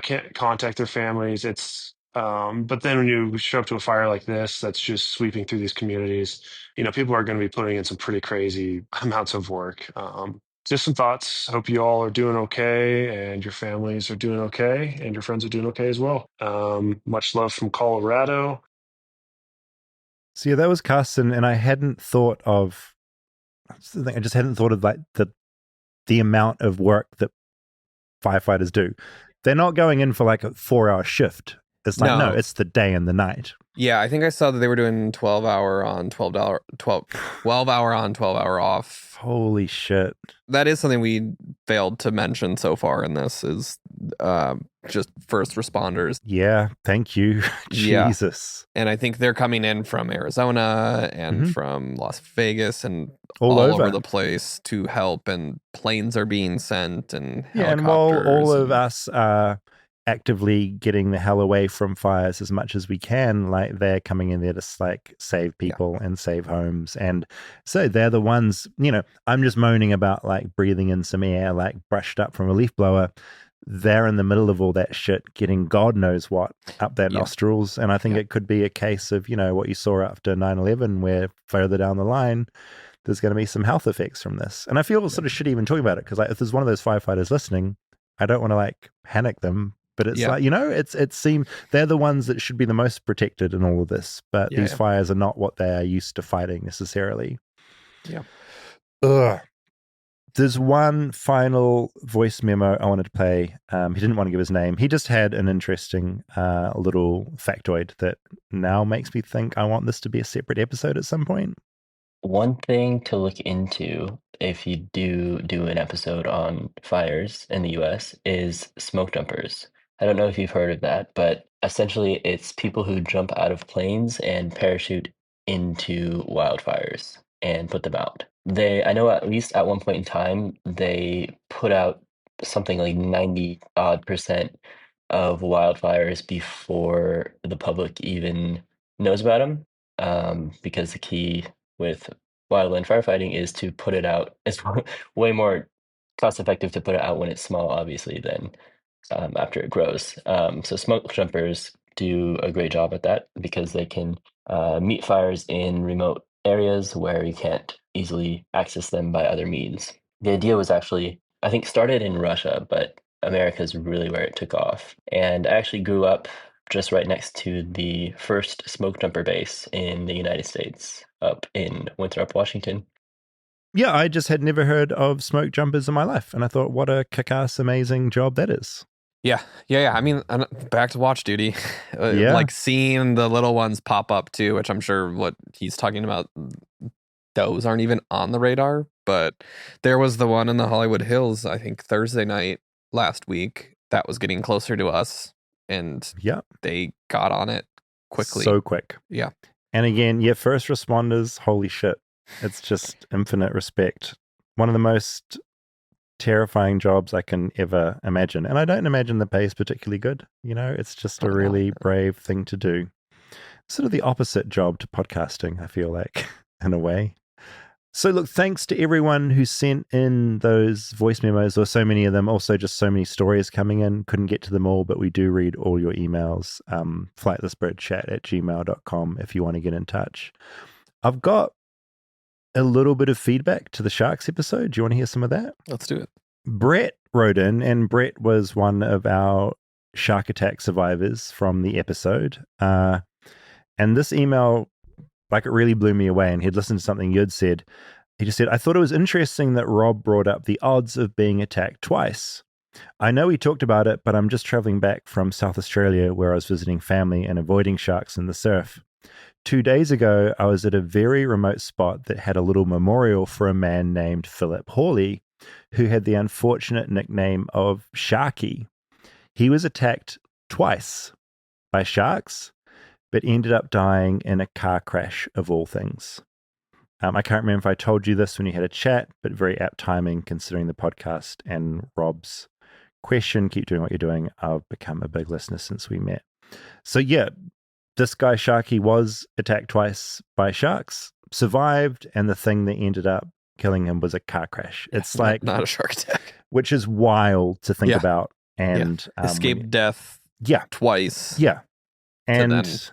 can't contact their families. It's but then when you show up to a fire like this that's just sweeping through these communities, you know, people are going to be putting in some pretty crazy amounts of work. Just some thoughts. Hope you all are doing okay and your families are doing okay and your friends are doing okay as well. Much love from Colorado. So yeah, that was Carsten, and I hadn't thought of, I just hadn't thought of like the amount of work that firefighters do. They're not going in for like a 4-hour shift. It's like, no, No. it's the day and the night. Yeah, I think I saw that they were doing 12-hour on, 12-hour on, 12-hour off. Holy shit. That is something we failed to mention so far in this is just first responders. Yeah, thank you. Jesus. And I think they're coming in from Arizona and from Las Vegas and all over the place to help, and planes are being sent and helicopters. Yeah, and while all of us are actively getting the hell away from fires as much as we can, like they're coming in there to like save people and save homes. And so they're the ones, I'm just moaning about like breathing in some air like brushed up from a leaf blower. They're in the middle of all that shit getting God knows what up their nostrils. And I think it could be a case of, what you saw after 9/11, where further down the line there's going to be some health effects from this. And I feel sort of shitty even talking about it, because like if there's one of those firefighters listening, I don't want to like panic them. But it's like, it seems they're the ones that should be the most protected in all of this. But these fires are not what they are used to fighting necessarily. Yeah. Ugh. There's one final voice memo I wanted to play. He didn't want to give his name. He just had an interesting little factoid that now makes me think I want this to be a separate episode at some point. One thing to look into if you do an episode on fires in the US is smoke jumpers. I don't know if you've heard of that, but essentially it's people who jump out of planes and parachute into wildfires and put them out. I know at least at one point in time, they put out something like 90 odd percent of wildfires before the public even knows about them. Because the key with wildland firefighting is to put it out. It's way more cost effective to put it out when it's small, obviously, than after it grows. So smoke jumpers do a great job at that because they can meet fires in remote areas where you can't easily access them by other means. The idea was actually, I think, started in Russia, but America is really where it took off. And I actually grew up just right next to the first smoke jumper base in the United States, up in Winthrop, Washington. Yeah, I just had never heard of smoke jumpers in my life, and I thought, what a kick-ass, amazing job that is. Yeah. I mean, back to watch duty. Like seeing the little ones pop up too, which I'm sure what he's talking about, those aren't even on the radar. But there was the one in the Hollywood Hills, I think Thursday night last week, that was getting closer to us. And they got on it quickly. So quick. Yeah. And again, first responders, holy shit. It's just infinite respect. One of the most terrifying jobs I can ever imagine. And I don't imagine the pay is particularly good. It's just a really brave thing to do. Sort of the opposite job to podcasting, I feel like, in a way. So look, thanks to everyone who sent in those voice memos. There were so many of them. Also, just so many stories coming in. Couldn't get to them all, but we do read all your emails. flightlessbirdchat@gmail.com if you want to get in touch. I've got a little bit of feedback to the Sharks episode. Do you want to hear some of that? Let's do it. Brett wrote in, and Brett was one of our shark attack survivors from the episode. And this email, like, it really blew me away. And he'd listened to something you'd said. He just said, I thought it was interesting that Rob brought up the odds of being attacked twice. I know we talked about it, but I'm just traveling back from South Australia where I was visiting family and avoiding sharks in the surf. 2 days ago, I was at a very remote spot that had a little memorial for a man named Philip Hawley, who had the unfortunate nickname of Sharky. He was attacked twice by sharks, but ended up dying in a car crash of all things. I can't remember if I told you this when you had a chat, but very apt timing considering the podcast and Rob's question. Keep doing what you're doing. I've become a big listener since we met. So this guy Sharky was attacked twice by sharks, survived, and the thing that ended up killing him was a car crash. It's like not a shark attack, which is wild to think about. And escaped death. Twice. And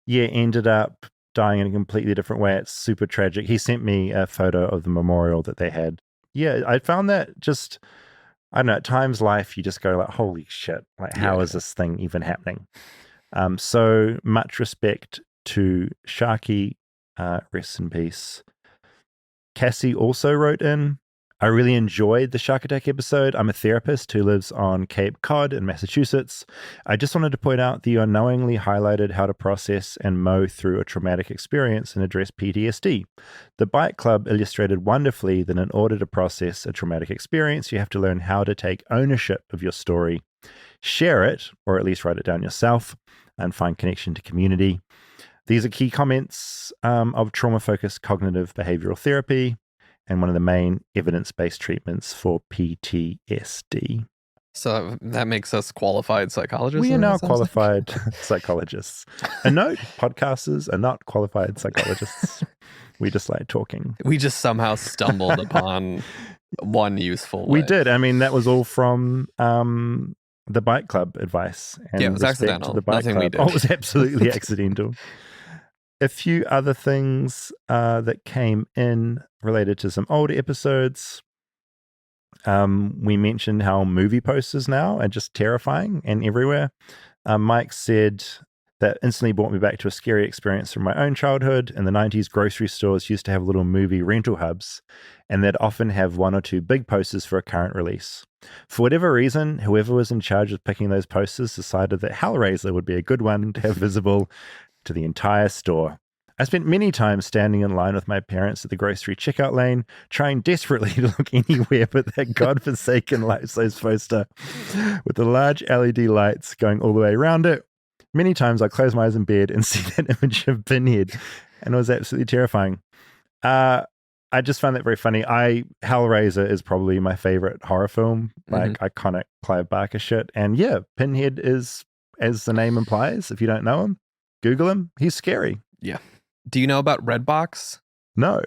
ended up dying in a completely different way. It's super tragic. He sent me a photo of the memorial that they had. I found that just, I don't know, at times life, you just go like, holy shit, like how is this thing even happening? So much respect to Sharky, rest in peace. Cassie also wrote in, I really enjoyed the shark attack episode. I'm a therapist who lives on Cape Cod in Massachusetts. I just wanted to point out that you unknowingly highlighted how to process and mow through a traumatic experience and address PTSD. The Bike Club illustrated wonderfully that in order to process a traumatic experience, you have to learn how to take ownership of your story, share it, or at least write it down yourself, and find connection to community. These are key comments of trauma-focused cognitive behavioral therapy and one of the main evidence-based treatments for PTSD. So that makes us qualified psychologists? We are now qualified psychologists. A note, podcasters are not qualified psychologists. We just like talking. We just somehow stumbled upon one useful way. We did. I mean, that was all from the Bike Club advice. And yeah, it was accidental. The Bike Nothing Club. we did. Oh, it was absolutely accidental. A few other things that came in related to some older episodes. We mentioned how movie posters now are just terrifying and everywhere. Mike said that instantly brought me back to a scary experience from my own childhood. In the 90s, grocery stores used to have little movie rental hubs, and they'd often have one or two big posters for a current release. For whatever reason, whoever was in charge of picking those posters decided that Hellraiser would be a good one to have visible to the entire store. I spent many times standing in line with my parents at the grocery checkout lane, trying desperately to look anywhere but that godforsaken life-size poster with the large LED lights going all the way around it. Many times I close my eyes in bed and see that image of Pinhead, and it was absolutely terrifying. I just found that very funny. Hellraiser is probably my favorite horror film, like iconic Clive Barker shit. And yeah, Pinhead is, as the name implies, if you don't know him, Google him. He's scary. Yeah. Do you know about Redbox? No.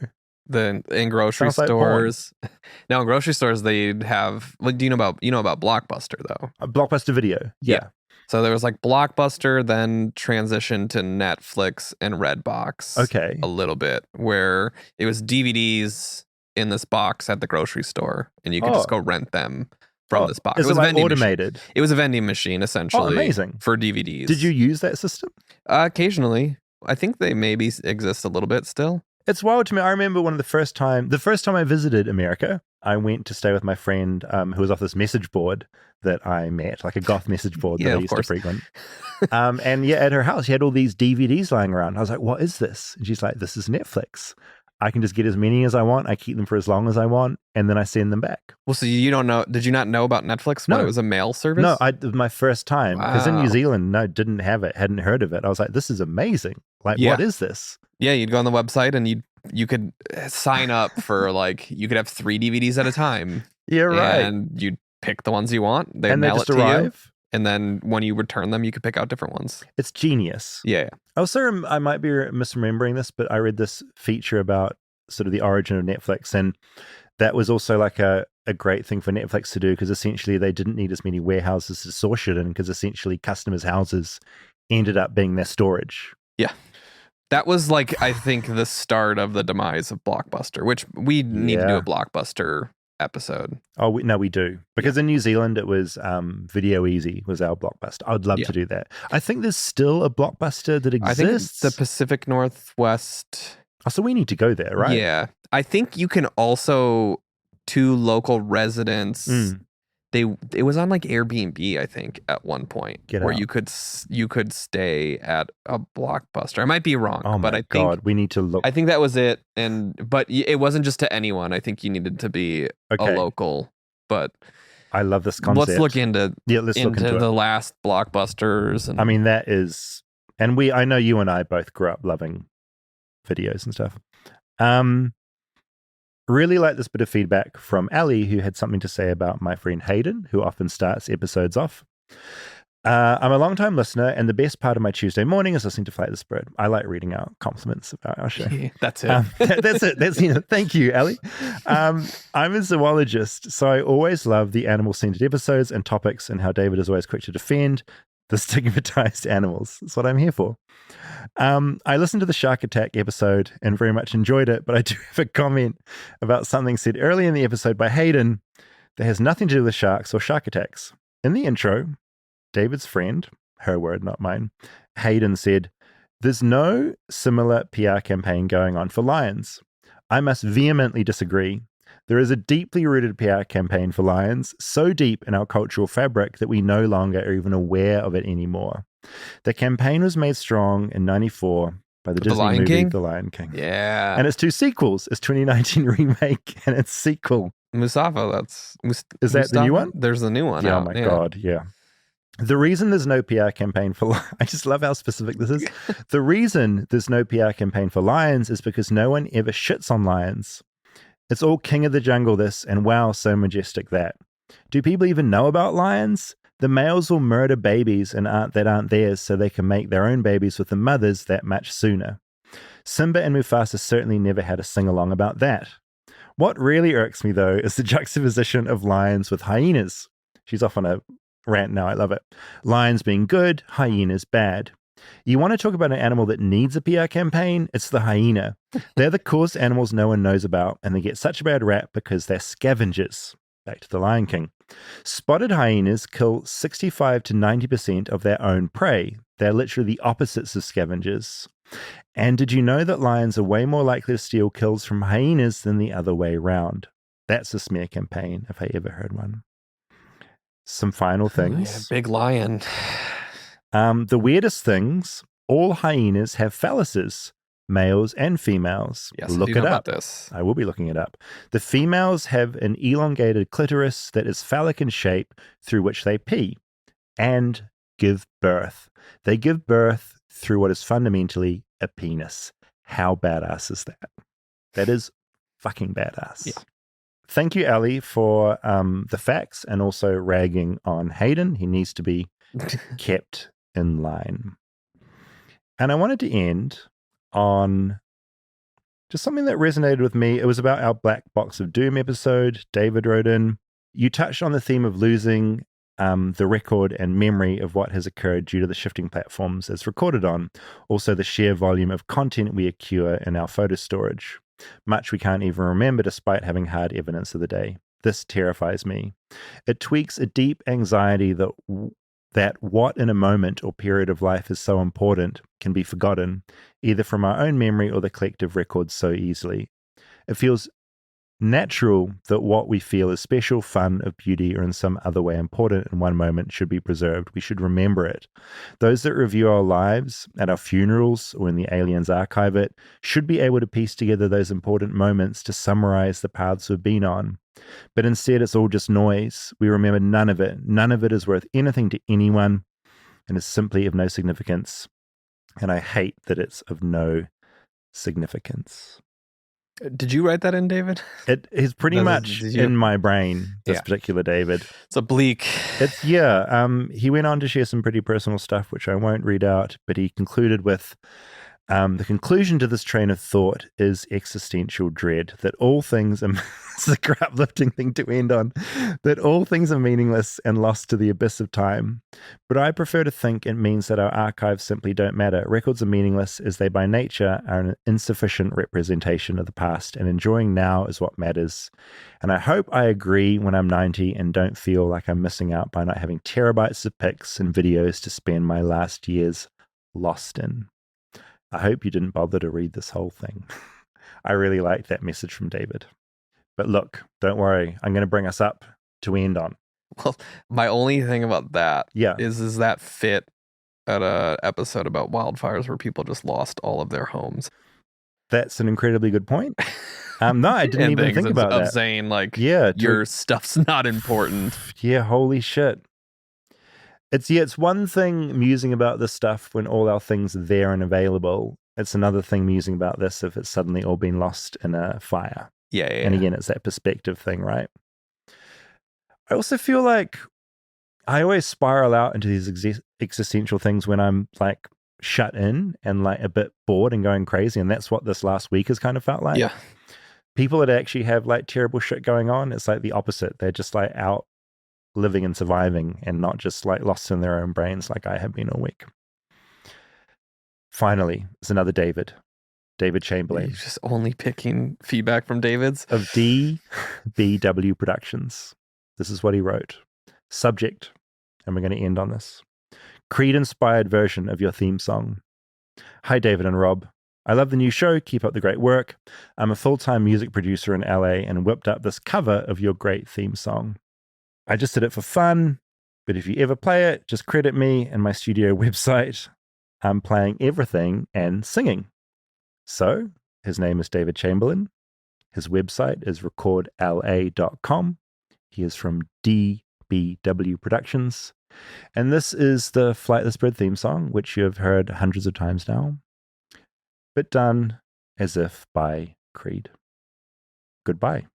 In grocery stores. Now in grocery stores they'd have, like, do you know about Blockbuster though? A Blockbuster Video. Yeah. So there was like Blockbuster, then transitioned to Netflix and Redbox. Okay. A little bit, where it was DVDs in this box at the grocery store, and you could just go rent them from this box. Is it like automated? It was a vending machine essentially. Oh, amazing. For DVDs. Did you use that system? Occasionally. I think they maybe exist a little bit still. It's wild to me. I remember the first time I visited America, I went to stay with my friend who was off this message board that I met, like a goth message board that I used to frequent. And yeah, at her house, she had all these DVDs lying around. I was like, what is this? And she's like, this is Netflix. I can just get as many as I want. I keep them for as long as I want, and then I send them back. Well, so you don't know? Did you not know about Netflix when it was a mail service? No, my first time, because in New Zealand, didn't have it, hadn't heard of it. I was like, this is amazing. Like, what is this? Yeah, you'd go on the website and you could sign up for like, you could have 3 DVDs at a time. Yeah, right. And you'd pick the ones you want. They'd and mail they just it to arrive. you. And then when you return them, you could pick out different ones. It's genius. Yeah. Also, I might be misremembering this, but I read this feature about sort of the origin of Netflix, and that was also like a great thing for Netflix to do, because essentially they didn't need as many warehouses to store shit in, because essentially customers' houses ended up being their storage. Yeah. That was like, I think, the start of the demise of Blockbuster, which we need to do a Blockbuster episode. Oh, we do. Because in New Zealand, it was Video Easy was our Blockbuster. I would love to do that. I think there's still a Blockbuster that exists. I think it's the Pacific Northwest. Oh, so we need to go there, right? Yeah. I think you can also, to local residents, it was on like Airbnb, I think, at one point, where you could stay at a Blockbuster. I might be wrong, but I think we need to look. I think that was it, but it wasn't just to anyone. I think you needed to be a local. But I love this concept. Let's look into into the last Blockbusters. And I mean, that is, and I know you and I both grew up loving videos and stuff. Really like this bit of feedback from Ali, who had something to say about my friend Hayden, who often starts episodes off. I'm a long-time listener, and the best part of my Tuesday morning is listening to Flightless Bird. I like reading out compliments about our show. That's it. That's it. Thank you, Ali. I'm a zoologist, so I always love the animal-centered episodes and topics, and how David is always quick to defend the stigmatized animals. That's what I'm here for. I listened to the shark attack episode and very much enjoyed it, but I do have a comment about something said early in the episode by Hayden that has nothing to do with sharks or shark attacks. In the intro, David's friend, her word, not mine, Hayden said, "There's no similar PR campaign going on for lions. I must vehemently disagree. There is a deeply rooted PR campaign for lions, so deep in our cultural fabric that we no longer are even aware of it anymore. The campaign was made strong in 94 by the With Disney The Lion movie King? The Lion King. Yeah. And its two sequels, its 2019 remake and its sequel. Mustafa, Is that the new one? There's the new one Yeah, out. oh my God, yeah. The reason there's no PR campaign for I just love how specific this is. The reason there's no PR campaign for lions is because no one ever shits on lions. It's all king of the jungle this, and wow, so majestic that. Do people even know about lions? The males will murder babies that aren't theirs so they can make their own babies with the mothers that much sooner. Simba and Mufasa certainly never had a sing-along about that. What really irks me, though, is the juxtaposition of lions with hyenas. She's off on a rant now, I love it. Lions being good, hyenas bad. You want to talk about an animal that needs a PR campaign? It's the hyena. They're the coolest animals no one knows about, and they get such a bad rap because they're scavengers. Back to the Lion King. Spotted hyenas kill 65 to 90% of their own prey. They're literally the opposites of scavengers. And did you know that lions are way more likely to steal kills from hyenas than the other way around? That's a smear campaign, if I ever heard one. Some final things. Yeah, big lion. The weirdest things, all hyenas have phalluses, males and females. Yes, Look I it do know up. about this. I will be looking it up. The females have an elongated clitoris that is phallic in shape through which they pee and give birth. They give birth through what is fundamentally a penis. How badass is that? That is fucking badass. Yeah. Thank you, Ali, for the facts and also ragging on Hayden. He needs to be kept in line. And I wanted to end on just something that resonated with me. It was about our Black Box of Doom episode. David wrote in, you touched on the theme of losing the record and memory of what has occurred due to the shifting platforms it's recorded on. Also, the sheer volume of content we accrue in our photo storage. Much we can't even remember despite having hard evidence of the day. This terrifies me. It tweaks a deep anxiety that what in a moment or period of life is so important can be forgotten, either from our own memory or the collective records so easily. It feels natural that what we feel is special, fun, of beauty, or in some other way important in one moment should be preserved. We should remember it. Those that review our lives at our funerals or when the aliens archive it should be able to piece together those important moments to summarize the paths we've been on. But instead, it's all just noise. We remember none of it. None of it is worth anything to anyone and is simply of no significance. And I hate that it's of no significance. Did you write that in, David? It is pretty much in my brain, this particular David. It's oblique. He went on to share some pretty personal stuff, which I won't read out, but he concluded with, the conclusion to this train of thought is existential dread, that all things are, it's a uplifting thing to end on, that all things are meaningless and lost to the abyss of time. But I prefer to think it means that our archives simply don't matter. Records are meaningless as they by nature are an insufficient representation of the past, and enjoying now is what matters. And I hope I agree when I'm 90 and don't feel like I'm missing out by not having terabytes of pics and videos to spend my last years lost in. I hope you didn't bother to read this whole thing. I really liked that message from David. But look, don't worry. I'm going to bring us up to end on. Well, my only thing about that is that fit at a episode about wildfires where people just lost all of their homes. That's an incredibly good point. No, I didn't even think about that. Of saying your stuff's not important. Yeah, holy shit. It's one thing musing about this stuff when all our things are there and available. It's another thing musing about this if it's suddenly all been lost in a fire. Yeah. And again, it's that perspective thing, right? I also feel like I always spiral out into these existential things when I'm like shut in and like a bit bored and going crazy. And that's what this last week has kind of felt like. Yeah. People that actually have like terrible shit going on, it's like the opposite. They're just like out living and surviving and not just like lost in their own brains like I have been all week. Finally, it's another David Chamberlain. You're just only picking feedback from David's? Of DBW Productions. This is what he wrote. Subject, and we're going to end on this. Creed-inspired version of your theme song. Hi, David and Rob. I love the new show. Keep up the great work. I'm a full-time music producer in LA and whipped up this cover of your great theme song. I just did it for fun, but if you ever play it, just credit me and my studio website. I'm playing everything and singing. So, his name is David Chamberlain. His website is recordla.com. He is from DBW Productions. And this is the Flightless Bird theme song, which you have heard hundreds of times now, but done as if by Creed. Goodbye.